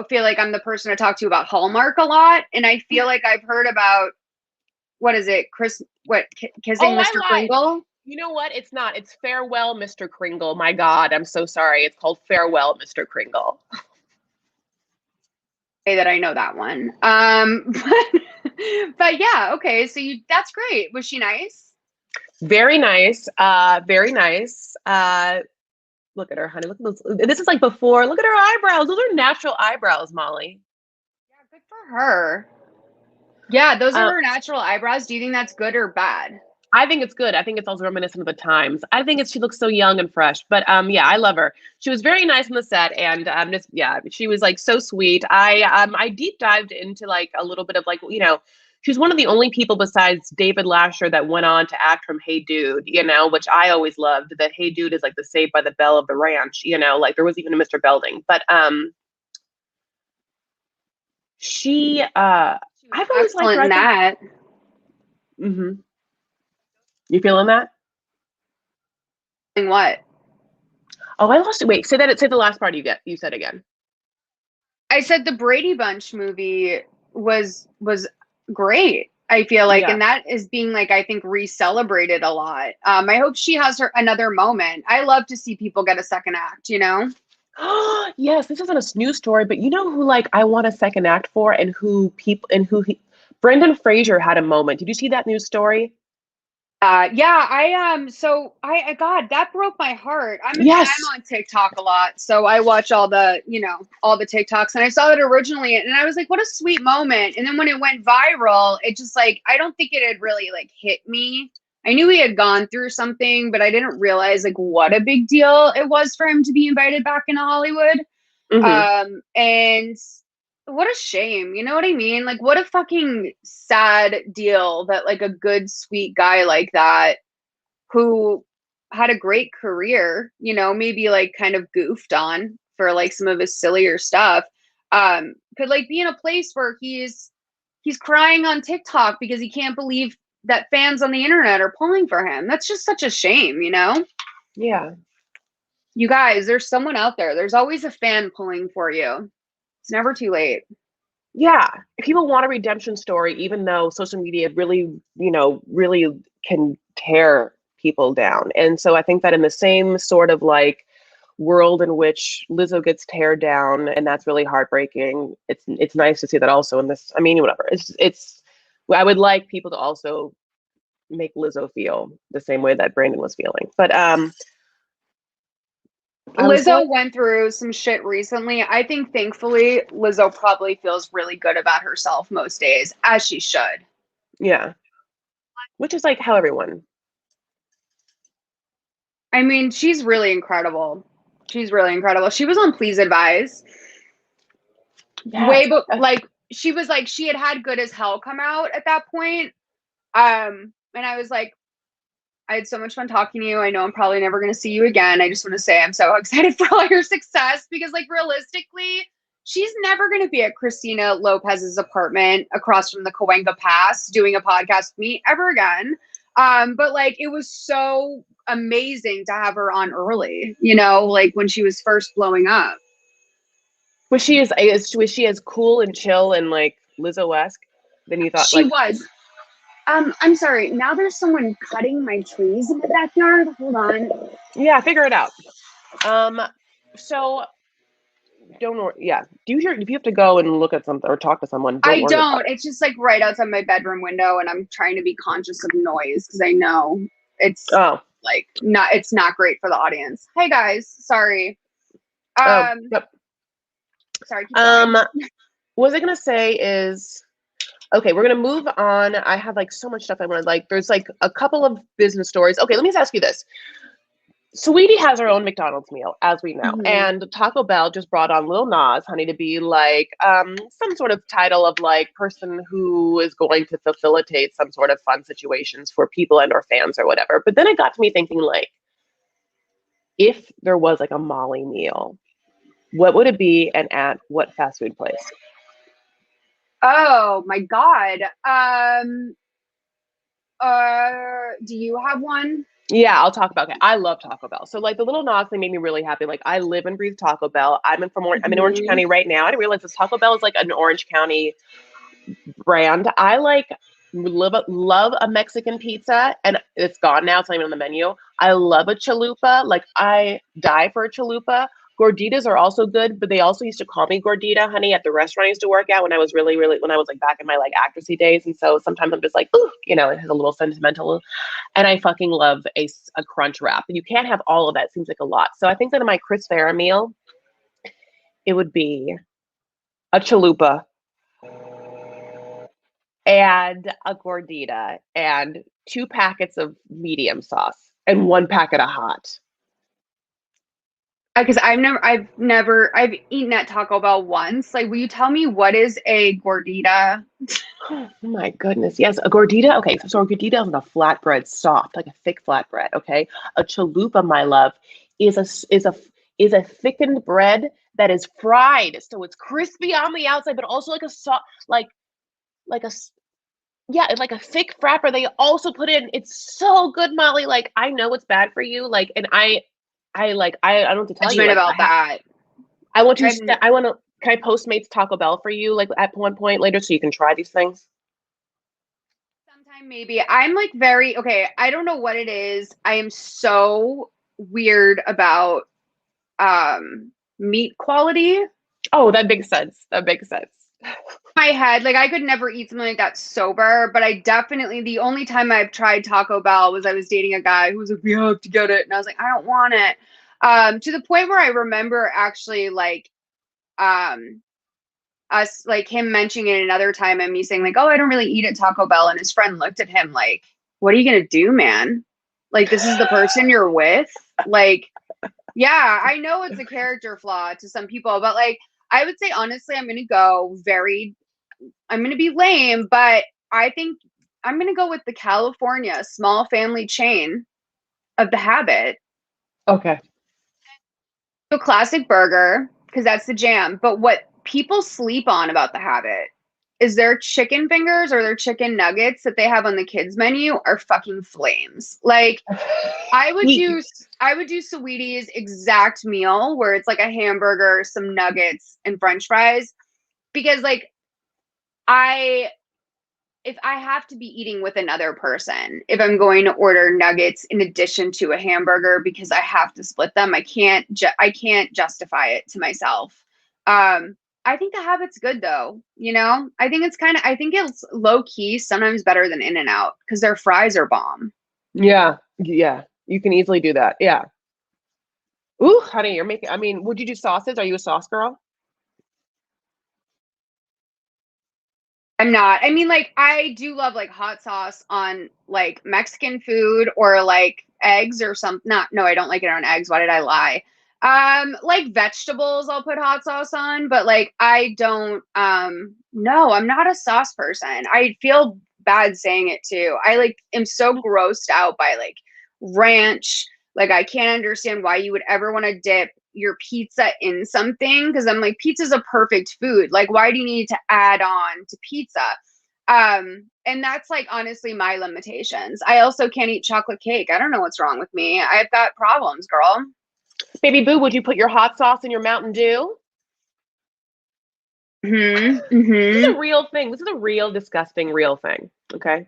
feel like I'm the person to talk to about Hallmark a lot, and I feel like I've heard about what is it, Kissing Oh, I Mr. lied. Kringle? You know what? It's not. It's Farewell, Mr. Kringle. My God, I'm so sorry. It's called Farewell, Mr. Kringle. Say that I know that one. But yeah, okay. So that's great. Was she nice? Very nice. Very nice. Look at her, honey. Look at those. This is like before. Look at her eyebrows. Those are natural eyebrows, Molly. Yeah, good for her. Yeah, those are Uh, her natural eyebrows. Do you think that's good or bad? I think it's good. I think it's also reminiscent of the times. I think she looks so young and fresh. But yeah, I love her. She was very nice on the set, and just yeah, she was like so sweet. I deep dived into like a little bit of like she's one of the only people besides David Lasher that went on to act from Hey Dude, which I always loved. That Hey Dude is like the Saved by the Bell of the ranch, like there was even a Mr. Belding. But she She was I've always liked her. excellent in I think. that. Mm-hmm. You feeling that? And what? Oh, I lost it. Wait, say that. Say the last part you said again. I said the Brady Bunch movie was great. I feel like, Yeah. and that is being like I think re-celebrated a lot. I hope she has her another moment. I love to see people get a second act. Yes, this isn't a news story, but you know who like I want a second act for, and who people and who he, Brendan Fraser had a moment. Did you see that news story? Yeah, so I God, that broke my heart. I'm Yes. on TikTok a lot, so I watch all the TikToks, and I saw it originally, and I was like, what a sweet moment. And then when it went viral, it just like I don't think it had really like hit me. I knew he had gone through something, but I didn't realize like what a big deal it was for him to be invited back into Hollywood. Hmm. And what a shame, you know what I mean? Like, what a fucking sad deal that like a good, sweet guy like that who had a great career, maybe like kind of goofed on for like some of his sillier stuff, could like be in a place where he's crying on TikTok because he can't believe that fans on the internet are pulling for him. That's just such a shame. Yeah. You guys, there's someone out there. There's always a fan pulling for you. It's never too late. Yeah. People want a redemption story, even though social media really, really can tear people down. And so I think that in the same sort of like world in which Lizzo gets teared down, and that's really heartbreaking. It's nice to see that also in this. I mean, whatever. It's. I would like people to also make Lizzo feel the same way that Brandon was feeling. But I was going. Lizzo went through some shit recently. I think thankfully Lizzo probably feels really good about herself most days, as she should. Yeah, which is like how everyone. I mean, she's really incredible. She's really incredible. She was on Please Advise way, Yes. but like she was like she had Good as Hell come out at that point. And I was like, I had so much fun talking to you. I know I'm probably never going to see you again. I just want to say I'm so excited for all your success because, like, realistically, she's never going to be at Christina Lopez's apartment across from the Cahuenga Pass doing a podcast with me ever again. But like, it was so amazing to have her on early, like when she was first blowing up. Was she as cool and chill and like Lizzo-esque than you thought? She Like, was. I'm sorry. Now there's someone cutting my trees in the backyard. Hold on. yeah, figure it out. So yeah. Do you hear if you have to go and look at something or talk to someone, don't I worry about don't. it. It's just like right outside my bedroom window, and I'm trying to be conscious of noise because I know it's Oh, like it's not great for the audience. Hey guys, sorry. oh, yep. Sorry, keep going. What was I gonna say is okay, we're gonna move on. I have like so much stuff I want to like. There's like a couple of business stories. Okay, let me just ask you this. Sweetie has her own McDonald's meal, as we know, Mhm. and Taco Bell just brought on Lil Nas, honey, to be like some sort of title of like person who is going to facilitate some sort of fun situations for people and or fans or whatever. But then it got to me thinking like, if there was like a Molly meal, what would it be and at what fast food place? Oh my God. Do you have one? Yeah, I'll talk about it. I love Taco Bell. So like the little Nos thing made me really happy. Like I live and breathe Taco Bell. I'm in Orange Mhm. County right now. I didn't realize this Taco Bell is like an Orange County brand. I like love a Mexican pizza, and it's gone now. It's not even on the menu. I love a chalupa. Like I die for a chalupa. Gorditas are also good, but they also used to call me Gordita, honey, at the restaurant I used to work at when I was really when I was like back in my like actressy days. And so sometimes I'm just like, ooh, it has a little sentimental. And I fucking love a crunch wrap. You can't have all of that. It seems like a lot. So I think that in my Chris Farah meal, it would be a chalupa and a gordita and 2 packets of medium sauce and 1 packet of hot. Because I've eaten at Taco Bell once. Like, will you tell me what is a gordita? Oh my goodness. Yes, a gordita. Okay, so a gordita is a flatbread, soft, like a thick flatbread. Okay, a chalupa, my love, is a thickened bread that is fried, so it's crispy on the outside, but also like a soft, like a yeah, it's like a thick frapper. They also put in. It's so good, Molly. Like I know it's bad for you. Like, and I don't know what to tell you. Judgment Like about that. I want to. I've I want to. Can I Postmates Taco Bell for you? Like at one point later, so you can try these things. Sometime maybe. I'm like very okay. I don't know what it is. I am so weird about meat quality. Oh, that makes sense. That makes sense. My head, like I could never eat something like that sober, but I definitely the only time I've tried Taco Bell was I was dating a guy who was like, "We have to get it," and I was like, "I don't want it." To the point where I remember actually like um us like him mentioning it another time and me saying like, "Oh, I don't really eat at Taco Bell," and his friend looked at him like, "What are you gonna do, man? Like this is the person you're with?" Like, yeah, I know it's a character flaw to some people, but like I would say honestly, I'm gonna be lame, but I think I'm gonna go with the California small family chain of the Habit. Okay. A classic burger, because that's the jam. But what people sleep on about the Habit is their chicken fingers or their chicken nuggets that they have on the kids menu are fucking flames. Like I would Ye- do I would do Sweetie's exact meal where it's like a hamburger, some nuggets, and French fries. Because like I if I have to be eating with another person, if I'm going to order nuggets in addition to a hamburger because I have to split them, I can't justify it to myself. Um, I think the Habit's good though. I think it's low key sometimes better than In and Out because their fries are bomb. Yeah. Yeah. You can easily do that. Yeah. Ooh, honey, you're making. I mean, would you do sausage? Are you a sauce girl? I'm not. I mean, like, I do love like hot sauce on like Mexican food or like eggs or some. Not, no, I don't like it on eggs. Why did I lie? Like vegetables, I'll put hot sauce on, but like, I don't. No, I'm not a sauce person. I feel bad saying it too. I like am so grossed out by like ranch. Like, I can't understand why you would ever want to dip your pizza in something because I'm like, pizza's a perfect food. Like, why do you need to add on to pizza? And that's like honestly my limitations. I also can't eat chocolate cake. I don't know what's wrong with me. I've got problems, girl. Baby boo, would you put your hot sauce in your Mountain Dew? This is Hmm. a real thing. This is a real disgusting real thing. Okay.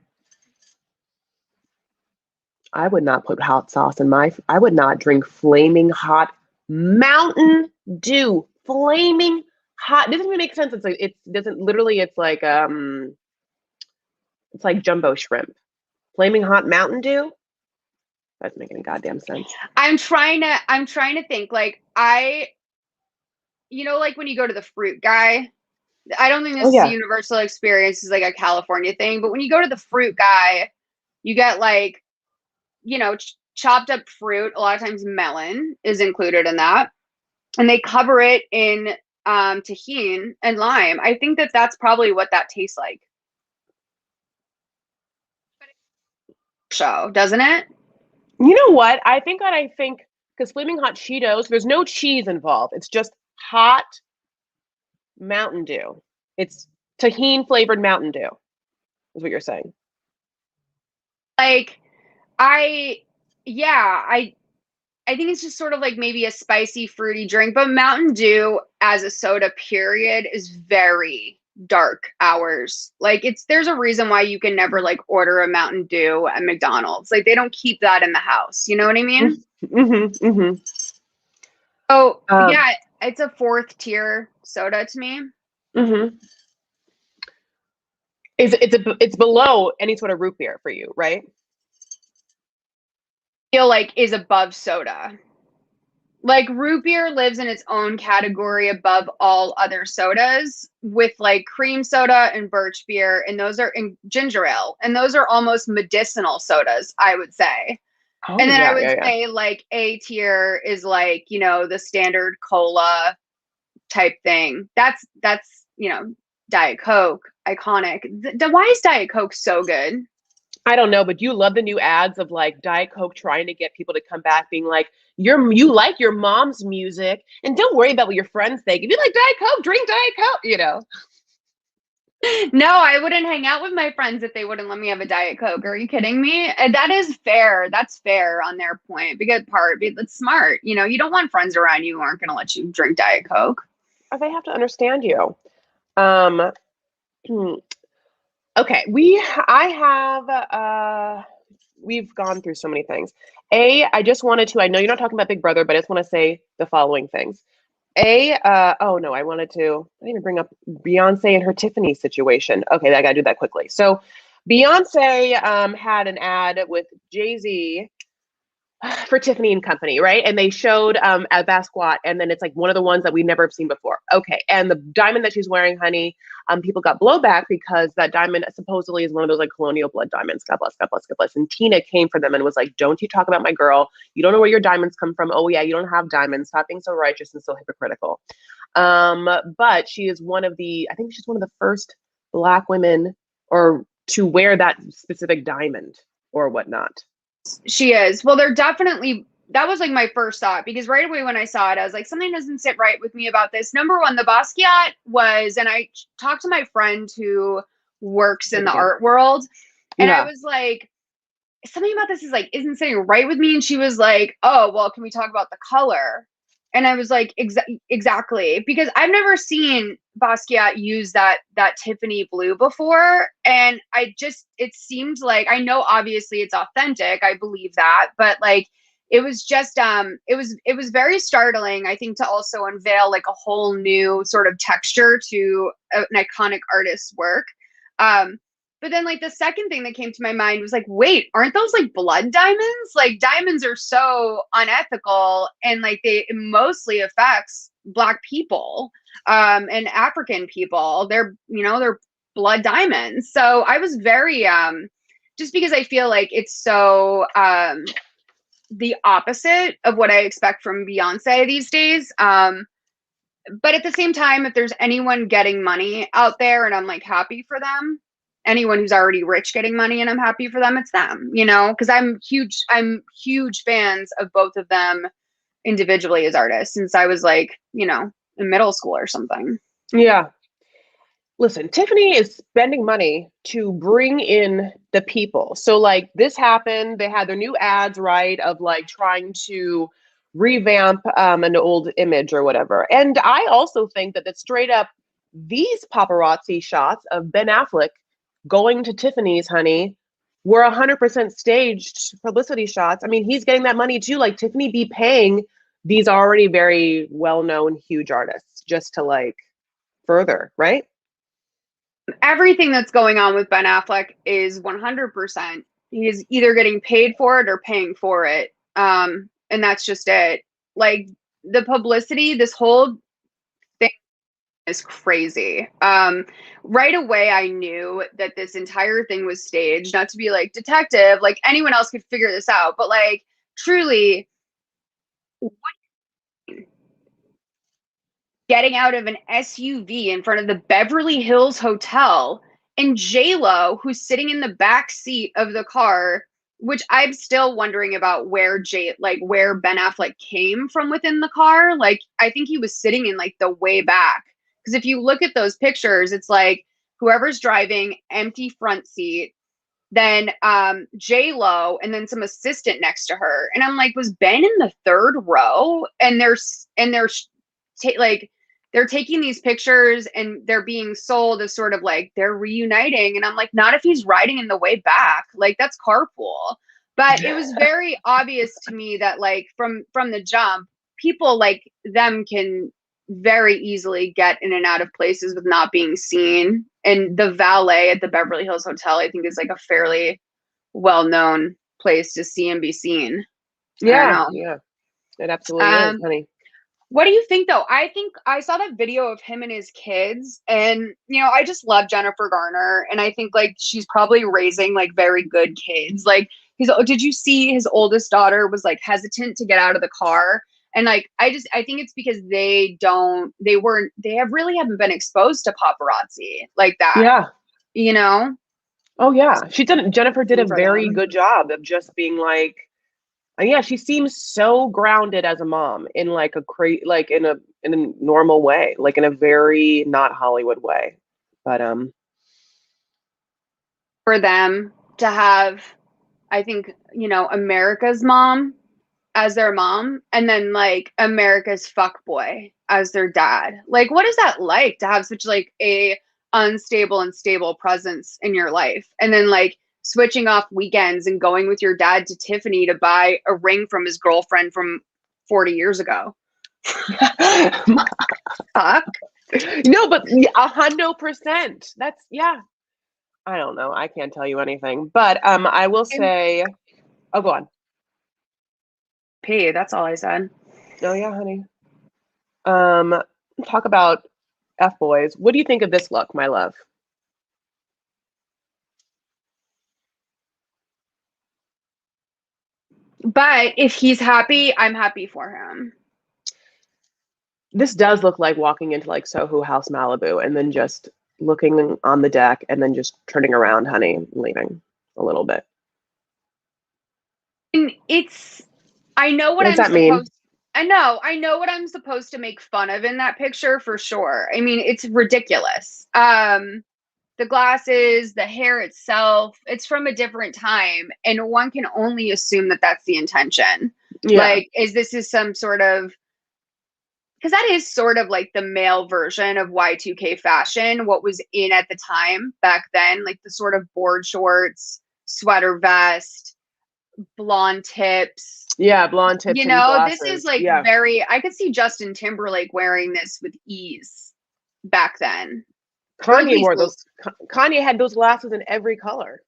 I would not put hot sauce in my. I would not drink flaming hot Mountain Dew. Flaming hot. This doesn't even make sense. It's like it doesn't literally. It's like jumbo shrimp. Flaming hot Mountain Dew. That doesn't make any goddamn sense. I'm trying to think like like when you go to the fruit guy, I don't think Oh this is a yeah. universal experience, it's like a California thing, but when you go to the fruit guy, you get like, you know, chopped up fruit. A lot of times melon is included in that. And they cover it in tahini and lime. I think that that's probably what that tastes like. Show, doesn't it? You know what? I think because Flaming Hot Cheetos, there's no cheese involved. It's just hot Mountain Dew. It's tahini flavored Mountain Dew, is what you're saying. Like, I, yeah, I think it's just sort of like maybe a spicy, fruity drink, but Mountain Dew as a soda, period, is very dark hours. Like there's a reason why you can never like order a Mountain Dew at McDonald's. Like they don't keep that in the house. You know what I mean? Mm-hmm, mm-hmm. Oh, yeah, it's a 4th tier soda to me. Mm-hmm. It's below any sort of root beer for you, right? Feel like is above soda. Like root beer lives in its own category above all other sodas with like cream soda and birch beer, and those are in ginger ale, and those are almost medicinal sodas, I would say. Oh, And then yeah, I would yeah, yeah. say like A tier is like, you know, the standard cola type thing. That's Diet Coke, iconic. Why is Diet Coke so good? I don't know, but you love the new ads of like Diet Coke trying to get people to come back, being like, you like your mom's music, and don't worry about what your friends think. If you like Diet Coke, drink Diet Coke, you know. No, I wouldn't hang out with my friends if they wouldn't let me have a Diet Coke. Are you kidding me? And that is fair. That's fair on their point. The good part, it's smart. You know, you don't want friends around you who aren't going to let you drink Diet Coke. They have to understand you. Um, okay, we've gone through so many things. I just wanted to, I know you're not talking about Big Brother, but I just want to say the following things. Oh no, I didn't even bring up Beyonce and her Tiffany situation. Okay, I gotta do that quickly. So Beyonce had an ad with Jay-Z for Tiffany and Company, right? And they showed at Basquiat, and then it's like one of the ones that we never have seen before. Okay, and the diamond that she's wearing, honey, people got blowback because that diamond supposedly is one of those like colonial blood diamonds. God bless, God bless, God bless. And Tina came for them and was like, "Don't you talk about my girl? You don't know where your diamonds come from. Oh yeah, you don't have diamonds. Stop being so righteous and so hypocritical." But she is I think she's one of the first Black women or to wear that specific diamond or whatnot. She is. Well, they're definitely, that was like my first thought, because right away when I saw it, I was like, something doesn't sit right with me about this. Number one, the Basquiat was, and I talked to my friend who works in the art world, and I was like, something about this is like, isn't sitting right with me. And she was like, oh, well, can we talk about the color? And I was like, exactly, because I've never seen Basquiat use that Tiffany blue before, and it seemed like, I know obviously it's authentic, I believe that, but like it was just it was very startling, I think, to also unveil like a whole new sort of texture to an iconic artist's work. But then like the second thing that came to my mind was like, wait, aren't those like blood diamonds? Like diamonds are so unethical, and like it mostly affects Black people and African people. They're blood diamonds. So I was very just because I feel like it's so the opposite of what I expect from Beyonce these days. But at the same time, if there's anyone getting money out there and I'm like happy for them, anyone who's already rich getting money and I'm happy for them, it's them, because I'm huge fans of both of them individually as artists since I was like, in middle school or something. Yeah. Listen, Tiffany is spending money to bring in the people. So like this happened, they had their new ads, right, of like trying to revamp an old image or whatever. And I also think that straight up these paparazzi shots of Ben Affleck going to Tiffany's, honey, were 100% staged publicity shots. I mean, he's getting that money too. Like Tiffany be paying these already very well-known huge artists just to like further, right? Everything that's going on with Ben Affleck is 100%. He's either getting paid for it or paying for it. And that's just it. Like the publicity, this whole thing is crazy. Right away, I knew that this entire thing was staged, not to be like detective, like anyone else could figure this out. But like truly getting out of an SUV in front of the Beverly Hills Hotel, and J-Lo, who's sitting in the back seat of the car, which I'm still wondering about where where Ben Affleck came from within the car. Like, I think he was sitting in like the way back. Because if you look at those pictures, it's like whoever's driving, empty front seat, then J-Lo, and then some assistant next to her. And I'm like, was Ben in the third row? And like they're taking these pictures and they're being sold as sort of like they're reuniting. And I'm like, not if he's riding in the way back. Like, that's carpool. But it was very obvious to me that like from the jump, people like them can very easily get in and out of places with not being seen. And the valet at the Beverly Hills Hotel, I think, is like a fairly well-known place to see and be seen. Yeah, it absolutely is, honey. What do you think, though? I think I saw that video of him and his kids, and I just love Jennifer Garner, and I think like she's probably raising like very good kids. Like, did you see his oldest daughter was like hesitant to get out of the car? And like, I think it's because they really haven't been exposed to paparazzi like that. Yeah. Oh yeah. Jennifer did a very good job of just being like, yeah, she seems so grounded as a mom in like in a normal way, like in a very not Hollywood way. But for them to have, I think, America's mom as their mom, and then like America's fuckboy as their dad. Like, what is that like to have such like a unstable and stable presence in your life, and then like switching off weekends and going with your dad to Tiffany to buy a ring from his girlfriend from 40 years ago? Fuck. No, but 100%. That's I don't know. I can't tell you anything, but I will say. Oh, go on. P. That's all I said. Oh yeah, honey. Talk about F boys. What do you think of this look, my love? But if he's happy, I'm happy for him. This does look like walking into like Soho House Malibu and then just looking on the deck and then just turning around, honey, leaving a little bit. And I know what does that mean? I know what I'm supposed to make fun of in that picture for sure. I mean, it's ridiculous. The glasses, the hair itself, it's from a different time, and one can only assume that that's the intention. Yeah. Like, this is some sort of, because that is sort of like the male version of Y2K fashion, what was in at the time back then, like the sort of board shorts, sweater vest, blonde tips. Yeah, blonde tips. This is like very, I could see Justin Timberlake wearing this with ease back then. Kanye wore those. Kanye had those glasses in every color.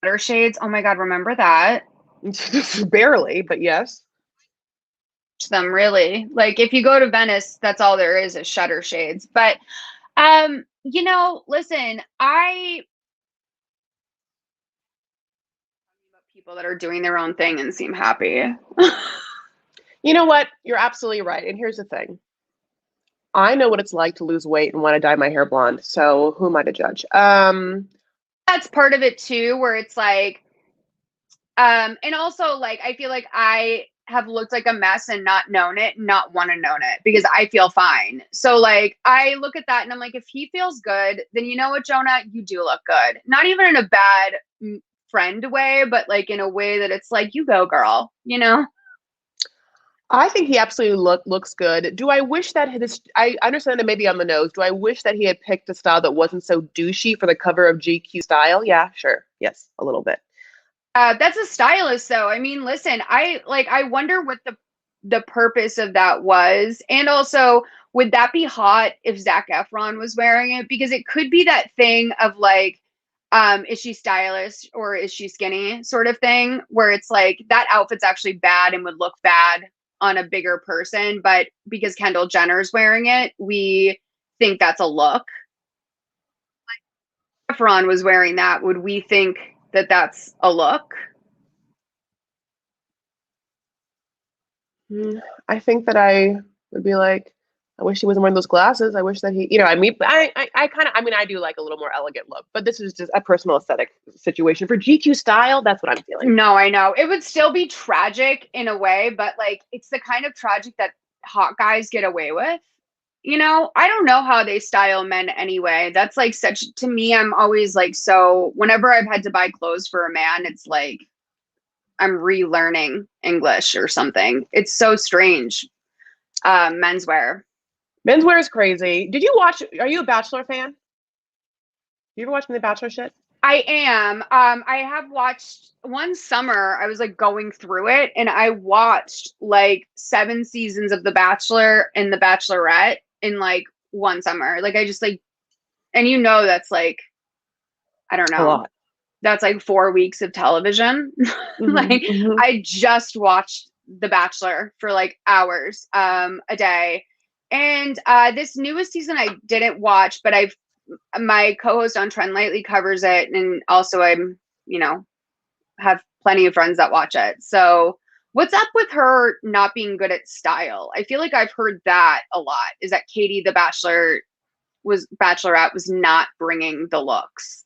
Shutter shades. Oh my God, remember that? Barely, but yes. Them really. Like, if you go to Venice, that's all there is shutter shades. But listen, people that are doing their own thing and seem happy. You know what? You're absolutely right. And here's the thing. I know what it's like to lose weight and want to dye my hair blonde. So who am I to judge? That's part of it too, where it's like, and also like, I feel like I have looked like a mess and not known it, not want to know it, because I feel fine. So like, I look at that and I'm like, if he feels good, then you know what, Jonah, you do look good. Not even in a bad friend way, but like in a way that it's like, you go, girl, I think he absolutely looks good. Do I wish that I understand that maybe on the nose. Do I wish that he had picked a style that wasn't so douchey for the cover of GQ Style? Yeah, sure. Yes, a little bit. That's a stylist, though. I mean, listen, I wonder what the purpose of that was. And also, would that be hot if Zac Efron was wearing it? Because it could be that thing of like, is she stylish or is she skinny sort of thing, where it's like that outfit's actually bad and would look bad on a bigger person, but because Kendall Jenner's wearing it, we think that's a look. Like, if Efron was wearing that, would we think that that's a look? I think that I would be like, I wish he wasn't wearing those glasses. I wish that he, I mean, I kind of, I mean, I do like a little more elegant look, but this is just a personal aesthetic situation. For GQ style, that's what I'm feeling. No, I know. It would still be tragic in a way, but like it's the kind of tragic that hot guys get away with. I don't know how they style men anyway. That's like such, to me, I'm always like, so whenever I've had to buy clothes for a man, it's like I'm relearning English or something. It's so strange. Menswear. Menswear is crazy. Did you watch, are you a Bachelor fan? You ever watch the Bachelor shit? I am. I have watched one summer, I was like going through it and I watched like 7 seasons of The Bachelor and The Bachelorette in like one summer. Like I just like, and that's like, I don't A know. lot. That's like 4 weeks of television. Like I just watched The Bachelor for like hours a day. And this newest season I didn't watch, but my co-host on Trend Lately covers it, and also I'm, have plenty of friends that watch it. So what's up with her not being good at style? I feel like I've heard that a lot, is that Katie the Bachelorette was not bringing the looks.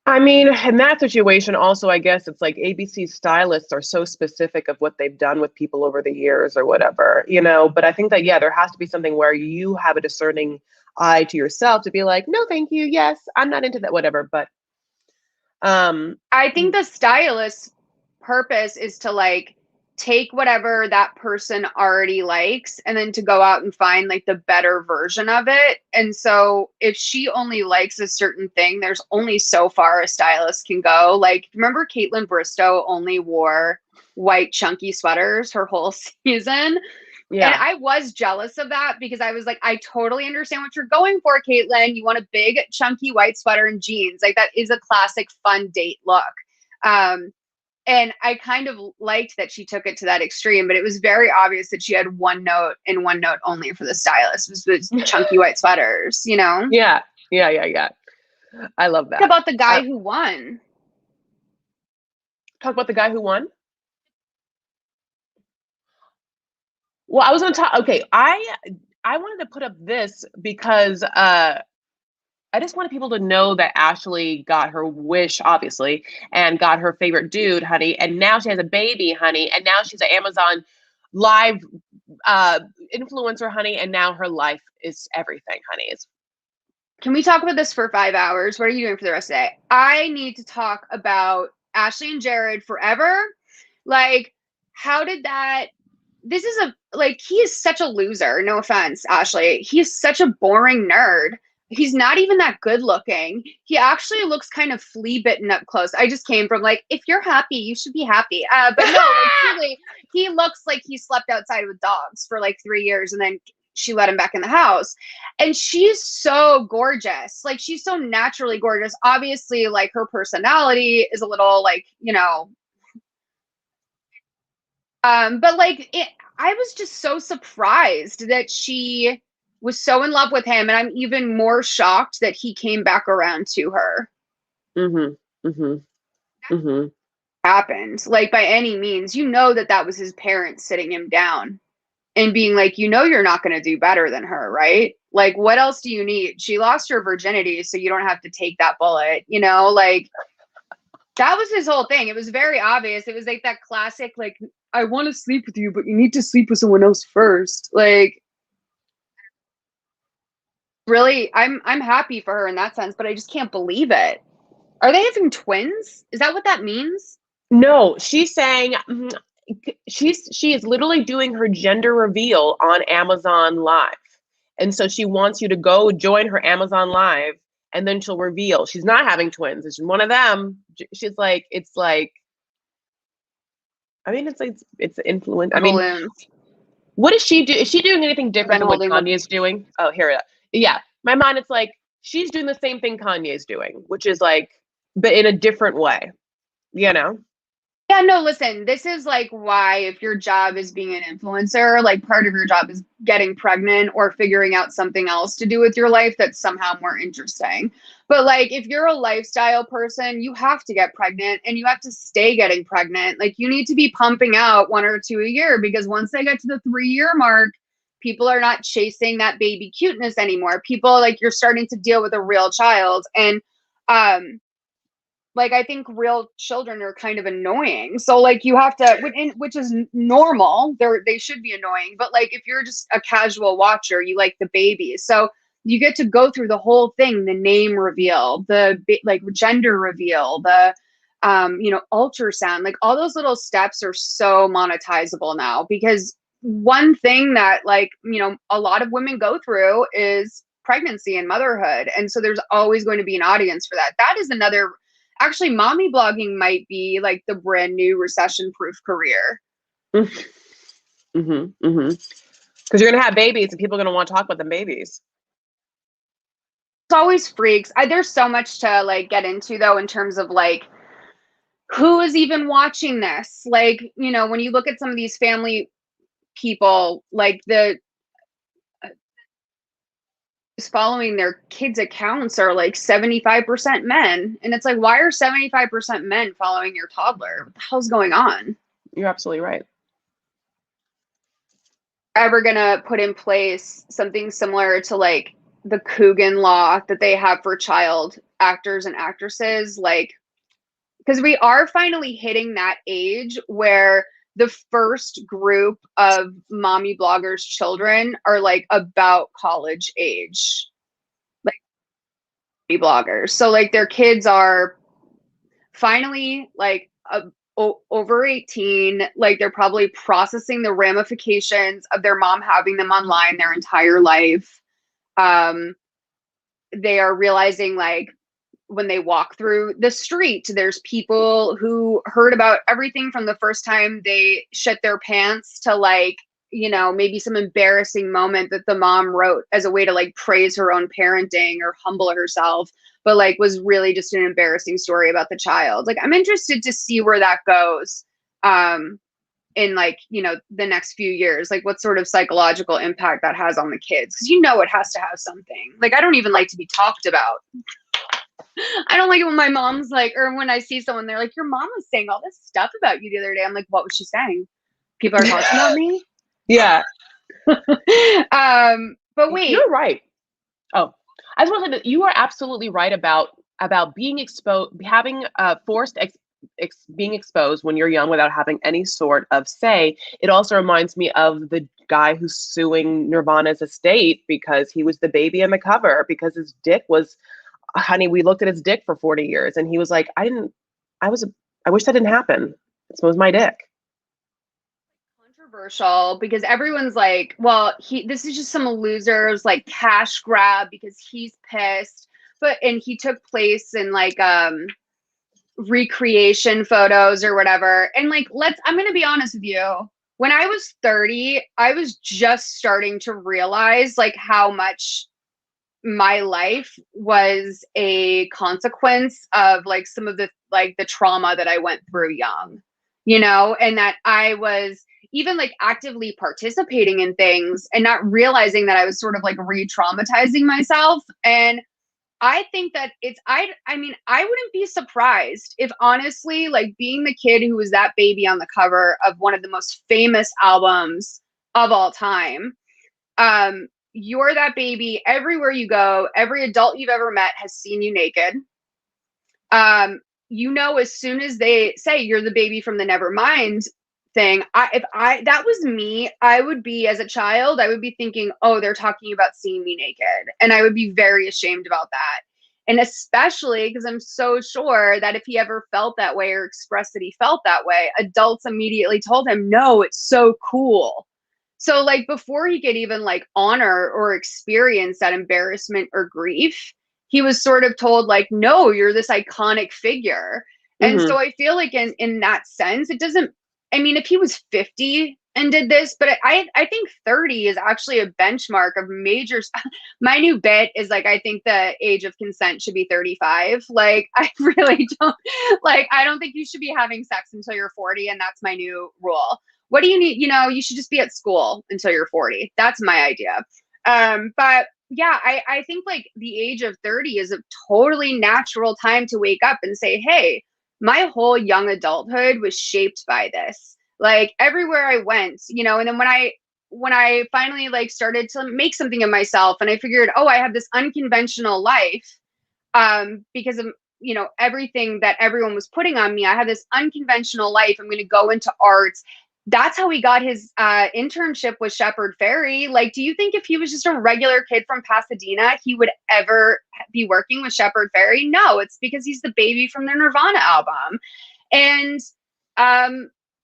I mean, in that situation, also, I guess it's like ABC stylists are so specific of what they've done with people over the years or whatever, But I think that, yeah, there has to be something where you have a discerning eye to yourself to be like, no, thank you. Yes, I'm not into that, whatever. But I think the stylist's purpose is to like take whatever that person already likes and then to go out and find like the better version of it. And so if she only likes a certain thing, there's only so far a stylist can go. Like, remember Caitlin Bristow only wore white chunky sweaters her whole season? yeah. And I was jealous of that because I was like, I totally understand what you're going for, Caitlin. You want a big, chunky white sweater and jeans. Like that is a classic fun date look. And I kind of liked that she took it to that extreme, but it was very obvious that she had one note and one note only for the stylist, was chunky white sweaters, Yeah. I love that. Talk about the guy who won. Talk about the guy who won? Well, I was going to talk. Okay, I wanted to put up this because I just wanted people to know that Ashley got her wish, obviously, and got her favorite dude, honey. And now she has a baby, honey. And now she's an Amazon live influencer, honey. And now her life is everything, honey. Can we talk about this for 5 hours? What are you doing for the rest of the day? I need to talk about Ashley and Jared forever. Like, how did that? This is he is such a loser. No offense, Ashley. He is such a boring nerd. He's not even that good looking. He actually looks kind of flea bitten up close. I just came from like, if you're happy, you should be happy. But no, like, really, he looks like he slept outside with dogs for like 3 years and then she let him back in the house. And she's so gorgeous. Like, she's so naturally gorgeous. Obviously, like, her personality is a little like, but like I was just so surprised that she was so in love with him, and I'm even more shocked that he came back around to her. Happened, like, by any means, that was his parents sitting him down and being like, you're not going to do better than her, right? Like, what else do you need? She lost her virginity, so you don't have to take that bullet, like, that was his whole thing. It was very obvious. It was like that classic, like, I want to sleep with you, but you need to sleep with someone else first. Like, really, I'm happy for her in that sense, but I just can't believe it. Are they having twins? Is that what that means? No, she's saying she is literally doing her gender reveal on Amazon Live. And so she wants you to go join her Amazon Live and then she'll reveal. She's not having twins. It's one of them. She's like, it's like, I mean, it's influence. I mean, what does she do? Is she doing anything different than what Kanye's doing? Oh, here it is. Yeah. My mind, it's like, she's doing the same thing Kanye's doing, which is like, but in a different way, Yeah, no, listen, this is like why if your job is being an influencer, like part of your job is getting pregnant or figuring out something else to do with your life that's somehow more interesting. But like if you're a lifestyle person, you have to get pregnant and you have to stay getting pregnant. Like you need to be pumping out 1 or 2 a year because once they get to the 3 year mark, people are not chasing that baby cuteness anymore. People like you're starting to deal with a real child. And um like I think real children are kind of annoying. So like you have to, which is normal. They should be annoying. But like if you're just a casual watcher, you like the baby. So you get to go through the whole thing: the name reveal, the like gender reveal, the ultrasound. Like all those little steps are so monetizable now because one thing that like a lot of women go through is pregnancy and motherhood, and so there's always going to be an audience for that. That is another. Actually, mommy blogging might be like the brand new recession-proof career. Mm-hmm. Mm-hmm. Because you're gonna have babies, and people are gonna want to talk about the babies. It's always freaks. There's so much to like get into though in terms of like who is even watching this. Like when you look at some of these family people, like the following their kids' accounts are like 75% men, and it's like, why are 75% men following your toddler? What the hell's going on? You're absolutely right. Ever gonna put in place something similar to like the Coogan law that they have for child actors and actresses? Like, because we are finally hitting that age where the first group of mommy bloggers' children are like about college age, like bloggers. So like their kids are finally like over 18, like they're probably processing the ramifications of their mom having them online their entire life. They are realizing like when they walk through the street, there's people who heard about everything from the first time they shit their pants to like maybe some embarrassing moment that the mom wrote as a way to like praise her own parenting or humble herself, but like was really just an embarrassing story about the child. Like I'm interested to see where that goes in like the next few years, like what sort of psychological impact that has on the kids, because it has to have something. Like I don't even like to be talked about. I don't like it when my mom's like, or when I see someone, they're like, your mom was saying all this stuff about you the other day. I'm like, what was she saying? People are talking about me. Yeah. But wait, you're right. Oh, I just want to say that you are absolutely right about being exposed, having forced being exposed when you're young without having any sort of say. It also reminds me of the guy who's suing Nirvana's estate because he was the baby on the cover because his dick was, honey, we looked at his dick for 40 years and he was like, I wish that didn't happen. This was my dick. Controversial because everyone's like, well, this is just some loser's like cash grab because he's pissed. And he took place in like recreation photos or whatever. And like, I'm gonna be honest with you. When I was 30, I was just starting to realize like how much my life was a consequence of like some of the trauma that I went through young, and that I was even like actively participating in things and not realizing that I was sort of like re-traumatizing myself. And I think that I mean, I wouldn't be surprised if honestly, like being the kid who was that baby on the cover of one of the most famous albums of all time, you're that baby everywhere you go. Every adult you've ever met has seen you naked. As soon as they say you're the baby from the Nevermind thing, if that was me, I would be, as a child, I would be thinking, oh, they're talking about seeing me naked. And I would be very ashamed about that. And especially because I'm so sure that if he ever felt that way or expressed that he felt that way, adults immediately told him, no, it's so cool. So like before he could even like honor or experience that embarrassment or grief, he was sort of told like, no, you're this iconic figure. And so I feel like in that sense, it doesn't, I mean, if he was 50 and did this, but I think 30 is actually a benchmark of major. My new bit is like, I think the age of consent should be 35. Like, I really don't, like, I don't think you should be having sex until you're 40, and that's my new rule. What do you need? You know, you should just be at school until you're 40. That's my idea. But yeah, I think like the age of 30 is a totally natural time to wake up and say, hey, my whole young adulthood was shaped by this. Like everywhere I went, you know, and then when I finally like started to make something of myself and I figured, oh, I have this unconventional life, because of, you know, everything that everyone was putting on me. I have this unconventional life. I'm going to go into arts. That's how he got his internship with Shepard Fairey. Like, do you think if he was just a regular kid from Pasadena, he would ever be working with Shepard Fairey? No, it's because he's the baby from their Nirvana album. And,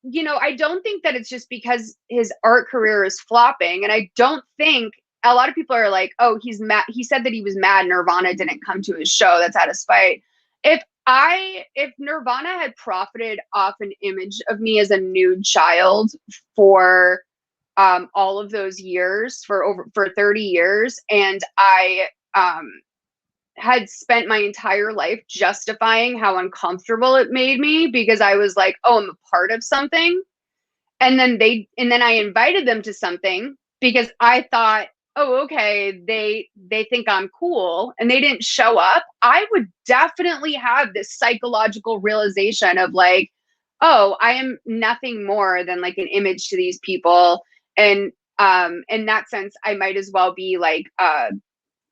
you know, I don't think that it's just because his art career is flopping. And I don't think a lot of people are like, oh, he's mad. He said that he was mad Nirvana didn't come to his show. That's out of spite. If Nirvana had profited off an image of me as a nude child for all of those years, for 30 years, and I had spent my entire life justifying how uncomfortable it made me because I was like, oh, I'm a part of something. And then I invited them to something because I thought, oh, okay, they think I'm cool, and they didn't show up. I would definitely have this psychological realization of like, oh, I am nothing more than like an image to these people. And in that sense, I might as well be like,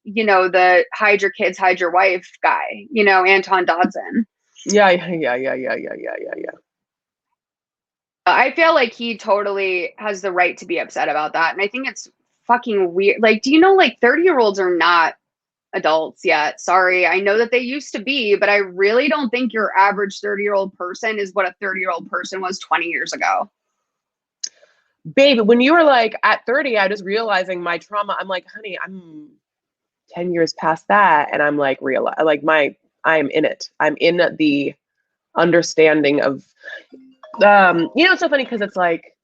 you know, the hide your kids, hide your wife guy, you know, Anton Dodson. Yeah. I feel like he totally has the right to be upset about that. And I think it's fucking weird. Like, do you know, like 30-year-olds are not adults yet? Sorry. I know that they used to be, but I really don't think your average 30-year-old person is what a 30-year-old person was 20 years ago. Babe, when you were like at 30, I was realizing my trauma. I'm like, honey, I'm 10 years past that. And I'm like, I'm in it. I'm in the understanding of, you know, it's so funny because it's like,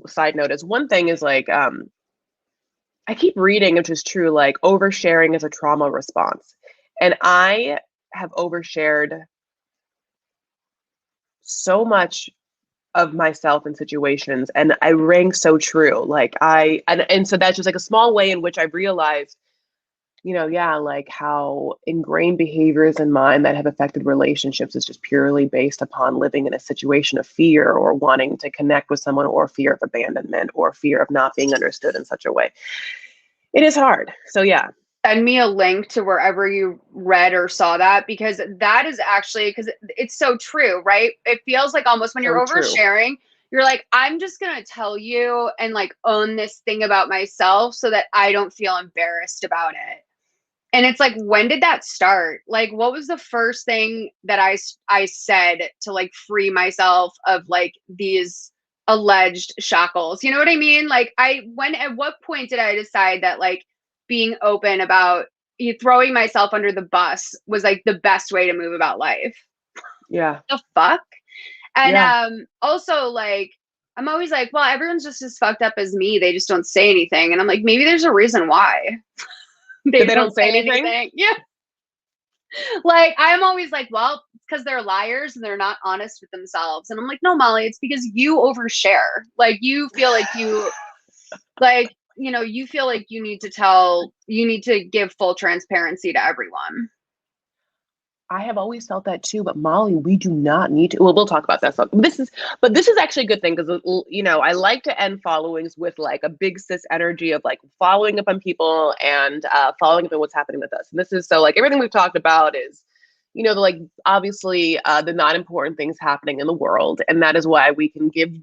side note is one thing is like, I keep reading, which is true, like oversharing is a trauma response. And I have overshared so much of myself in situations, and I rang so true. Like and so that's just like a small way in which I realized, you know, yeah, like how ingrained behaviors in mine that have affected relationships is just purely based upon living in a situation of fear or wanting to connect with someone, or fear of abandonment, or fear of not being understood in such a way. It is hard. So yeah. Send me a link to wherever you read or saw that, because that is actually, because it's so true, right? It feels like almost when you're oversharing, you're like, I'm just going to tell you and like own this thing about myself so that I don't feel embarrassed about it. And it's like, when did that start? Like, what was the first thing that I said to like free myself of like these alleged shackles? You know what I mean? Like, at what point did I decide that like being open about throwing myself under the bus was like the best way to move about life? Yeah. The fuck? And also like, I'm always like, well, everyone's just as fucked up as me. They just don't say anything. And I'm like, maybe there's a reason why. They don't say anything? Yeah. Like, I'm always like, well, it's because they're liars and they're not honest with themselves. And I'm like, no, Molly, it's because you overshare. Like, you feel like like, you know, you feel like you need to give full transparency to everyone. I have always felt that too, but Molly, we do not need to. Well, we'll talk about that. This is actually a good thing because, you know, I like to end followings with like a big sis energy of like following up on people and following up on what's happening with us. And this is so like everything we've talked about is, you know, like obviously the not important things happening in the world, and that is why we can give,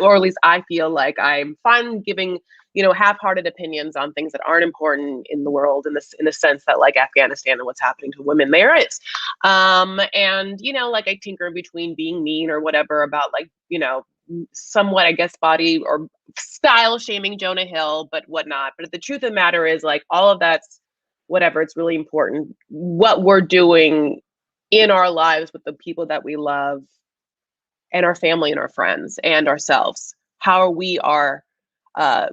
or at least I feel like I'm fine giving, you know, half-hearted opinions on things that aren't important in the world, in the sense that like Afghanistan and what's happening to women there is. And, you know, like I tinker in between being mean or whatever about like, you know, somewhat, I guess, body or style shaming Jonah Hill, but whatnot. But the truth of the matter is like all of that's whatever. It's really important what we're doing in our lives with the people that we love and our family and our friends and ourselves, uh,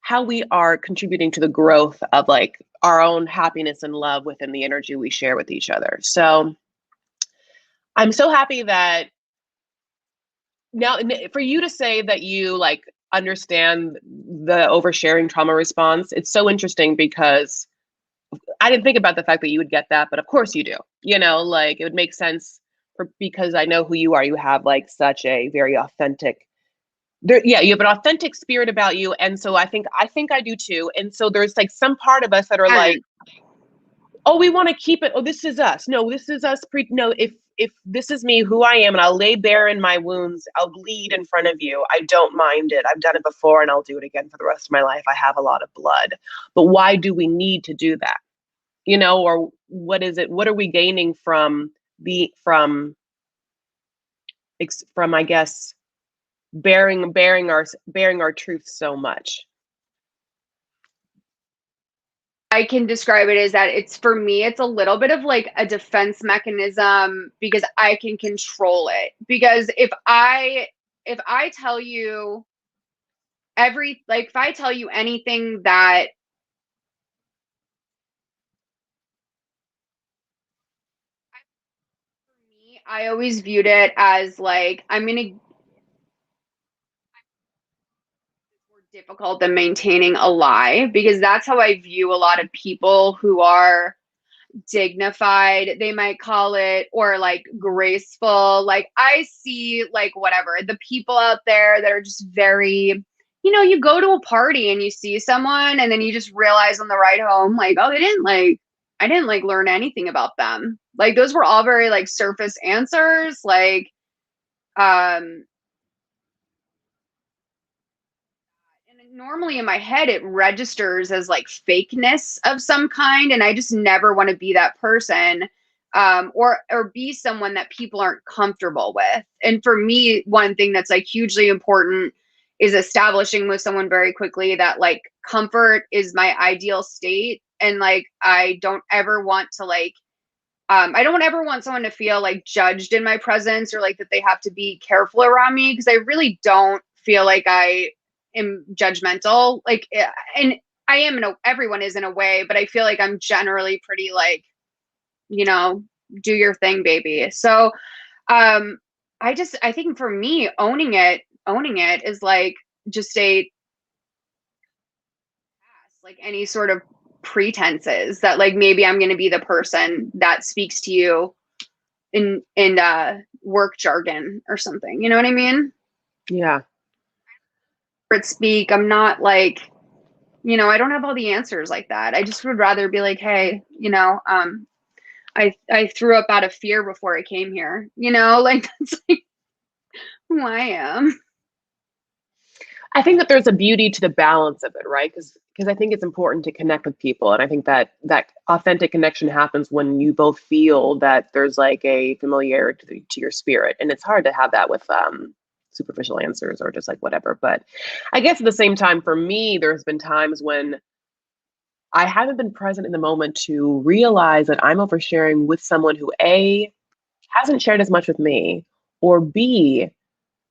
how we are contributing to the growth of like our own happiness and love within the energy we share with each other. So I'm so happy that now for you to say that you like understand the oversharing trauma response, it's so interesting because I didn't think about the fact that you would get that, but of course you do. You know, like it would make sense because I know who you are. You have like such a very authentic yeah, you have an authentic spirit about you. And so I think I do too. And so there's like some part of us that are like, And oh, we want to keep it. Oh, this is us. No, this is us. No, if this is me, who I am, and I'll lay bare in my wounds, I'll bleed in front of you. I don't mind it. I've done it before and I'll do it again for the rest of my life. I have a lot of blood. But why do we need to do that? You know, or what is it? What are we gaining from I guess bearing our truth so much? I can describe it as that it's for me, it's a little bit of like a defense mechanism because I can control it. Because if I tell you if I tell you anything that for me, I always viewed it as like I'm gonna more difficult than maintaining a lie because that's how I view a lot of people who are dignified, they might call it, or like graceful. Like I see like whatever, the people out there that are just very, you go to a party and you see someone and then you just realize on the ride home, like, oh, I didn't like learn anything about them. Like those were all very like surface answers. Like, um, and normally in my head it registers as like fakeness of some kind, and I just never want to be that person, or be someone that people aren't comfortable with. And for me, one thing that's like hugely important is establishing with someone very quickly that like comfort is my ideal state, and like I don't ever want to like I don't ever want someone to feel like judged in my presence or like that they have to be careful around me because I really don't feel like I am judgmental. Like, and I am everyone is in a way, but I feel like I'm generally pretty like, you know, do your thing, baby. So, um, I think for me, owning it is like just a like any sort of pretenses that like maybe I'm going to be the person that speaks to you in work jargon or something. You know what I mean? Yeah. Speak. I'm not like, I don't have all the answers like that. I just would rather be like, hey, I threw up out of fear before I came here. Like that's like who I am. I think that there's a beauty to the balance of it, right? Because I think it's important to connect with people, and I think that that authentic connection happens when you both feel that there's like a familiarity to your spirit, and it's hard to have that with superficial answers or just like whatever. But I guess at the same time, for me, there's been times when I haven't been present in the moment to realize that I'm oversharing with someone who A hasn't shared as much with me, or B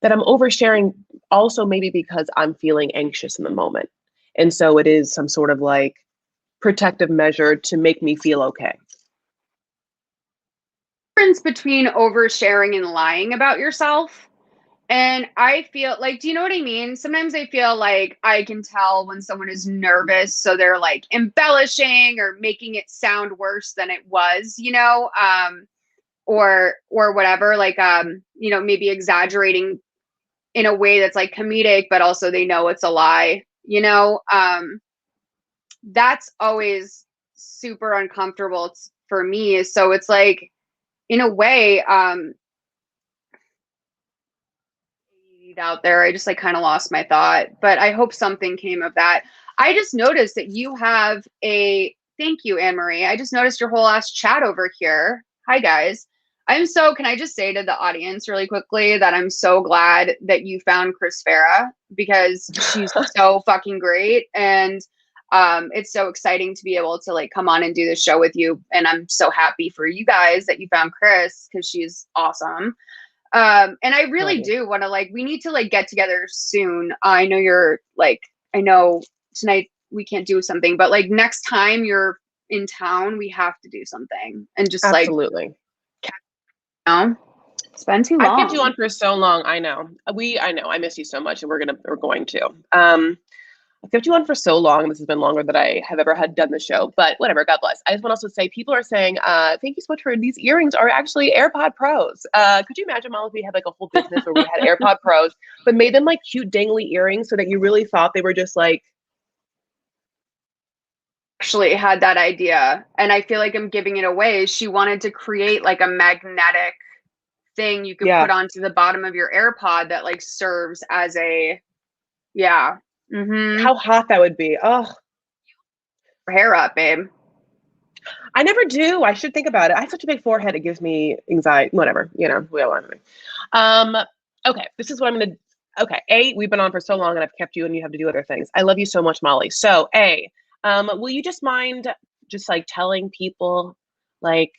that I'm oversharing also maybe because I'm feeling anxious in the moment. And so it is some sort of like protective measure to make me feel okay. Difference between oversharing and lying about yourself. And I feel like, do you know what I mean? Sometimes I feel like I can tell when someone is nervous. So they're like embellishing or making it sound worse than it was, or whatever, like, maybe exaggerating in a way that's like comedic, but also they know it's a lie, that's always super uncomfortable for me. So it's like, in a way, out there. I just like kind of lost my thought, but I hope something came of that. I just noticed that you have a thank you, Anne Marie. I just noticed your whole ass chat over here. Hi guys. Can I just say to the audience really quickly that I'm so glad that you found Chris Farah because she's so fucking great. And it's so exciting to be able to like come on and do the show with you. And I'm so happy for you guys that you found Chris because she's awesome. And I really do want to like, we need to like get together soon. I know you're like, I know tonight we can't do something, but like next time you're in town, we have to do something and just Absolutely. like, you know, it's been too long. I've kept you on for so long. I know. I know. I miss you so much, and we're going to. I've kept you on for so long. This has been longer than I have ever had done the show, but whatever. God bless. I just want to also say, people are saying, thank you so much for these earrings are actually AirPod Pros. Could you imagine, Mom, if we had like a whole business where we had AirPod Pros, but made them like cute dangly earrings so that you really thought they were just like. Actually had that idea, and I feel like I'm giving it away. She wanted to create like a magnetic thing you could put onto the bottom of your AirPod that like serves as a, How hot that would be. Oh, hair up, babe. I never do. I should think about it. I have such a big forehead. It gives me anxiety. Whatever, we all want to. Okay, this is what I'm gonna. Okay, we've been on for so long, and I've kept you, and you have to do other things. I love you so much, Molly. So, will you just mind just like telling people, like,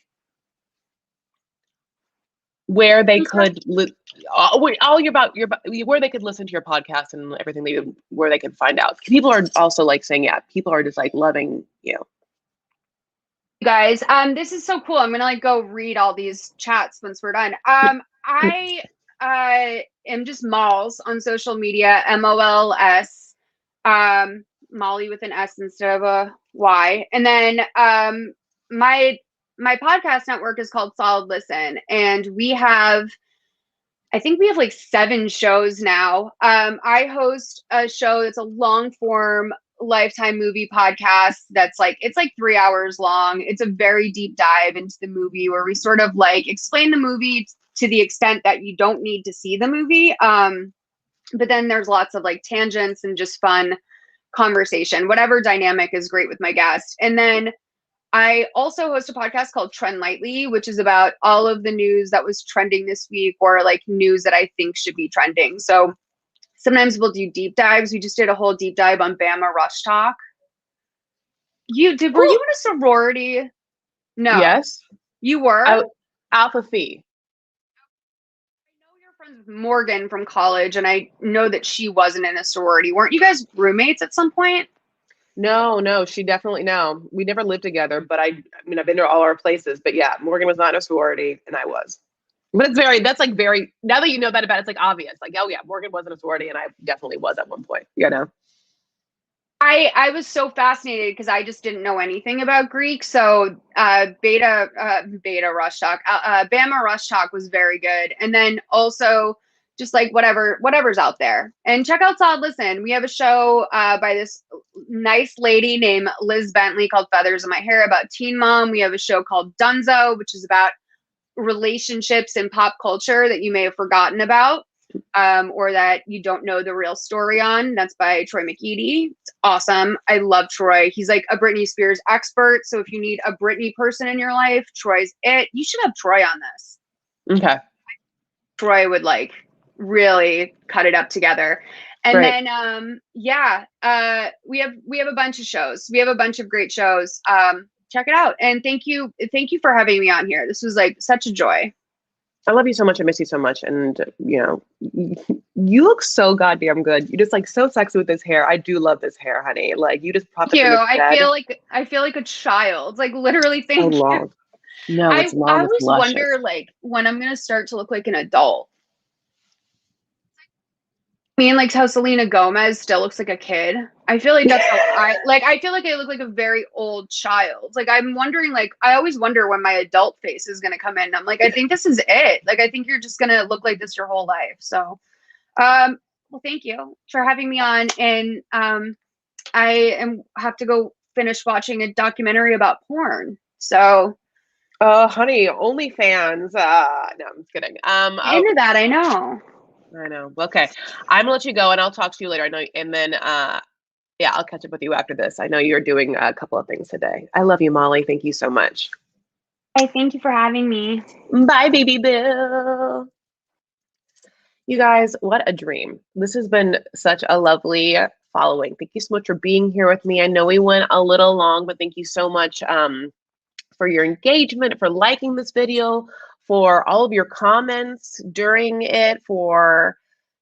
where they could where they could listen to your podcast and everything where they can find out. People are also like saying, people are just like loving you. Guys, this is so cool. I'm gonna like go read all these chats once we're done. I am just Malls on social media, MOLS, Molly with an S instead of a Y. And then my podcast network is called Solid Listen, and I think we have like 7 shows now. I host a show that's a long form Lifetime movie podcast that's like, it's like 3 hours long. It's a very deep dive into the movie where we sort of like explain the movie to the extent that you don't need to see the movie. But then there's lots of like tangents and just fun conversation. Whatever dynamic is great with my guest. And then I also host a podcast called Trend Lightly, which is about all of the news that was trending this week or like news that I think should be trending. So sometimes we'll do deep dives. We just did a whole deep dive on Bama Rush Talk. Were you in a sorority? No. Yes. You were? Alpha Phi. I know you're friends with Morgan from college, and I know that she wasn't in a sorority. Weren't you guys roommates at some point? No, she definitely, no. We never lived together, but I mean, I've been to all our places, but yeah, Morgan was not in a sorority and I was. But that's like very, now that you know that about it, it's like obvious. Like, oh yeah, Morgan was in a sorority and I definitely was at one point, you know? I was so fascinated because I just didn't know anything about Greek. So Beta Rush Talk, Bama Rush Talk was very good. And then also just like whatever's out there. And check out Solid Listen. We have a show by this nice lady named Liz Bentley called Feathers in My Hair about Teen Mom. We have a show called Dunzo, which is about relationships in pop culture that you may have forgotten about. Or that you don't know the real story on. That's by Troy McEady. It's awesome. I love Troy. He's like a Britney Spears expert. So if you need a Britney person in your life, Troy's it. You should have Troy on this. Okay. Troy would like really cut it up together. And Great. Then we have a bunch of shows. We have a bunch of great shows. Check it out. And thank you for having me on here. This was like such a joy. I love you so much. I miss you so much. And, you know, you look so goddamn good. You're just like so sexy with this hair. I do love this hair, honey. Like you just popped. Thank you. I feel like a child. Like literally, thank you. Long. No, it's long. I always wonder like when I'm gonna start to look like an adult. I mean, like how Selena Gomez still looks like a kid. I feel like that's how I feel like I look like a very old child. Like I'm wondering, like I always wonder when my adult face is gonna come in. I'm like, I think this is it. Like I think you're just gonna look like this your whole life. So well thank you for having me on. And I have to go finish watching a documentary about porn. So honey, OnlyFans. No, I'm just kidding. Into that, I know. Okay. I'm gonna let you go and I'll talk to you later. I know, and then I'll catch up with you after this. I know you're doing a couple of things today. I love you, Molly. Thank you so much. Hey, thank you for having me. Bye, baby boo. You guys, what a dream. This has been such a lovely following. Thank you so much for being here with me. I know we went a little long, but thank you so much for your engagement, for liking this video, for all of your comments during it, for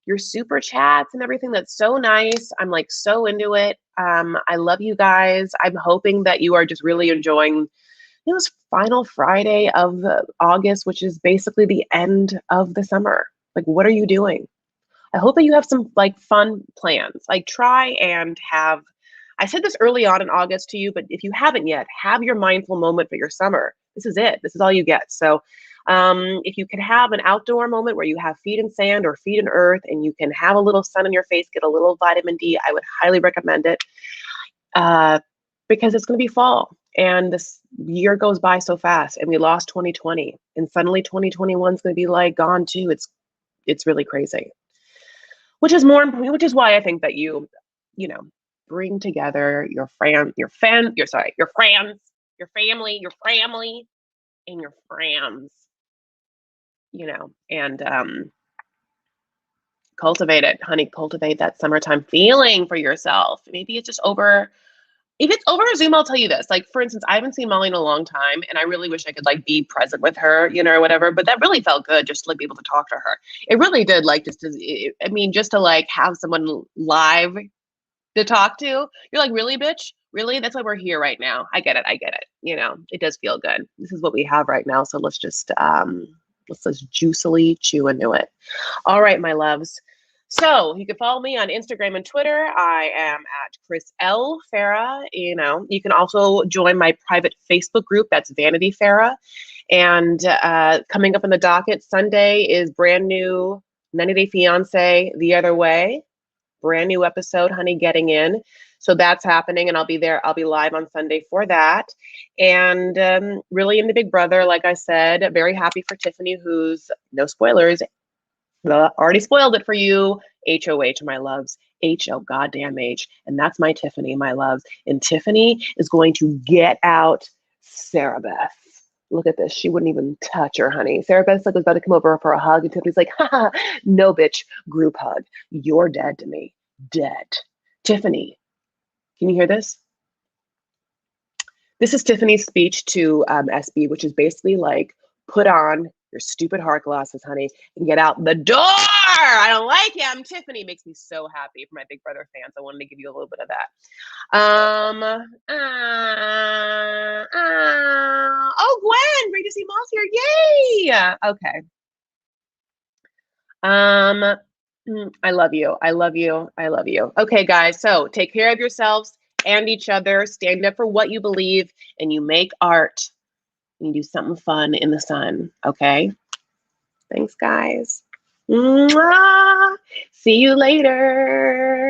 your super chats and everything. That's so nice. I'm like so into it. I love you guys. I'm hoping that you are just really enjoying this final Friday of August, which is basically the end of the summer. Like, what are you doing? I hope that you have some like fun plans. Like, try and have, I said this early on in August to you, but if you haven't yet, have your mindful moment for your summer. This is it. This is all you get. So if you can have an outdoor moment where you have feet in sand or feet in earth and you can have a little sun in your face, get a little vitamin D, I would highly recommend it because it's going to be fall. And this year goes by so fast, and we lost 2020, and suddenly 2021 is going to be like gone too. It's really crazy. Which is why I think that you bring together your family, your family, and your friends, and cultivate it, honey. Cultivate that summertime feeling for yourself. Maybe it's just over. If it's over Zoom, I'll tell you this. Like, for instance, I haven't seen Molly in a long time, and I really wish I could like be present with her, or whatever. But that really felt good, just to like be able to talk to her. It really did, like, just to like have someone live to talk to. You're like, really, bitch? Really? That's why we're here right now. I get it. It does feel good. This is what we have right now. So let's just juicily chew into it. All right, my loves. So you can follow me on Instagram and Twitter. I am at Chris L. Farah. You can also join my private Facebook group. That's Vanity Farah. And coming up in the docket, Sunday is brand new 90 Day Fiance The Other Way. Brand new episode, honey, getting in. So that's happening, and I'll be there. I'll be live on Sunday for that. And really into Big Brother, like I said. Very happy for Tiffany, who's, no spoilers, already spoiled it for you. HOH, my loves. HO goddamn H. And that's my Tiffany, my loves. And Tiffany is going to get out Sarah Beth. Look at this. She wouldn't even touch her, honey. Sarah Beth's like was about to come over for a hug, and Tiffany's like, haha, no, bitch, group hug. You're dead to me. Dead. Tiffany, can you hear this? This is Tiffany's speech to SB, which is basically like, put on your stupid heart glasses, honey, and get out the door. I don't like him. Tiffany makes me so happy for my Big Brother fans. I wanted to give you a little bit of that. Oh, Gwen, great to see Moss here. Yay. Okay. I love you. I love you. I love you. Okay, guys. So take care of yourselves and each other. Stand up for what you believe, and you make art. You do something fun in the sun. Okay. Thanks, guys. Mwah! See you later.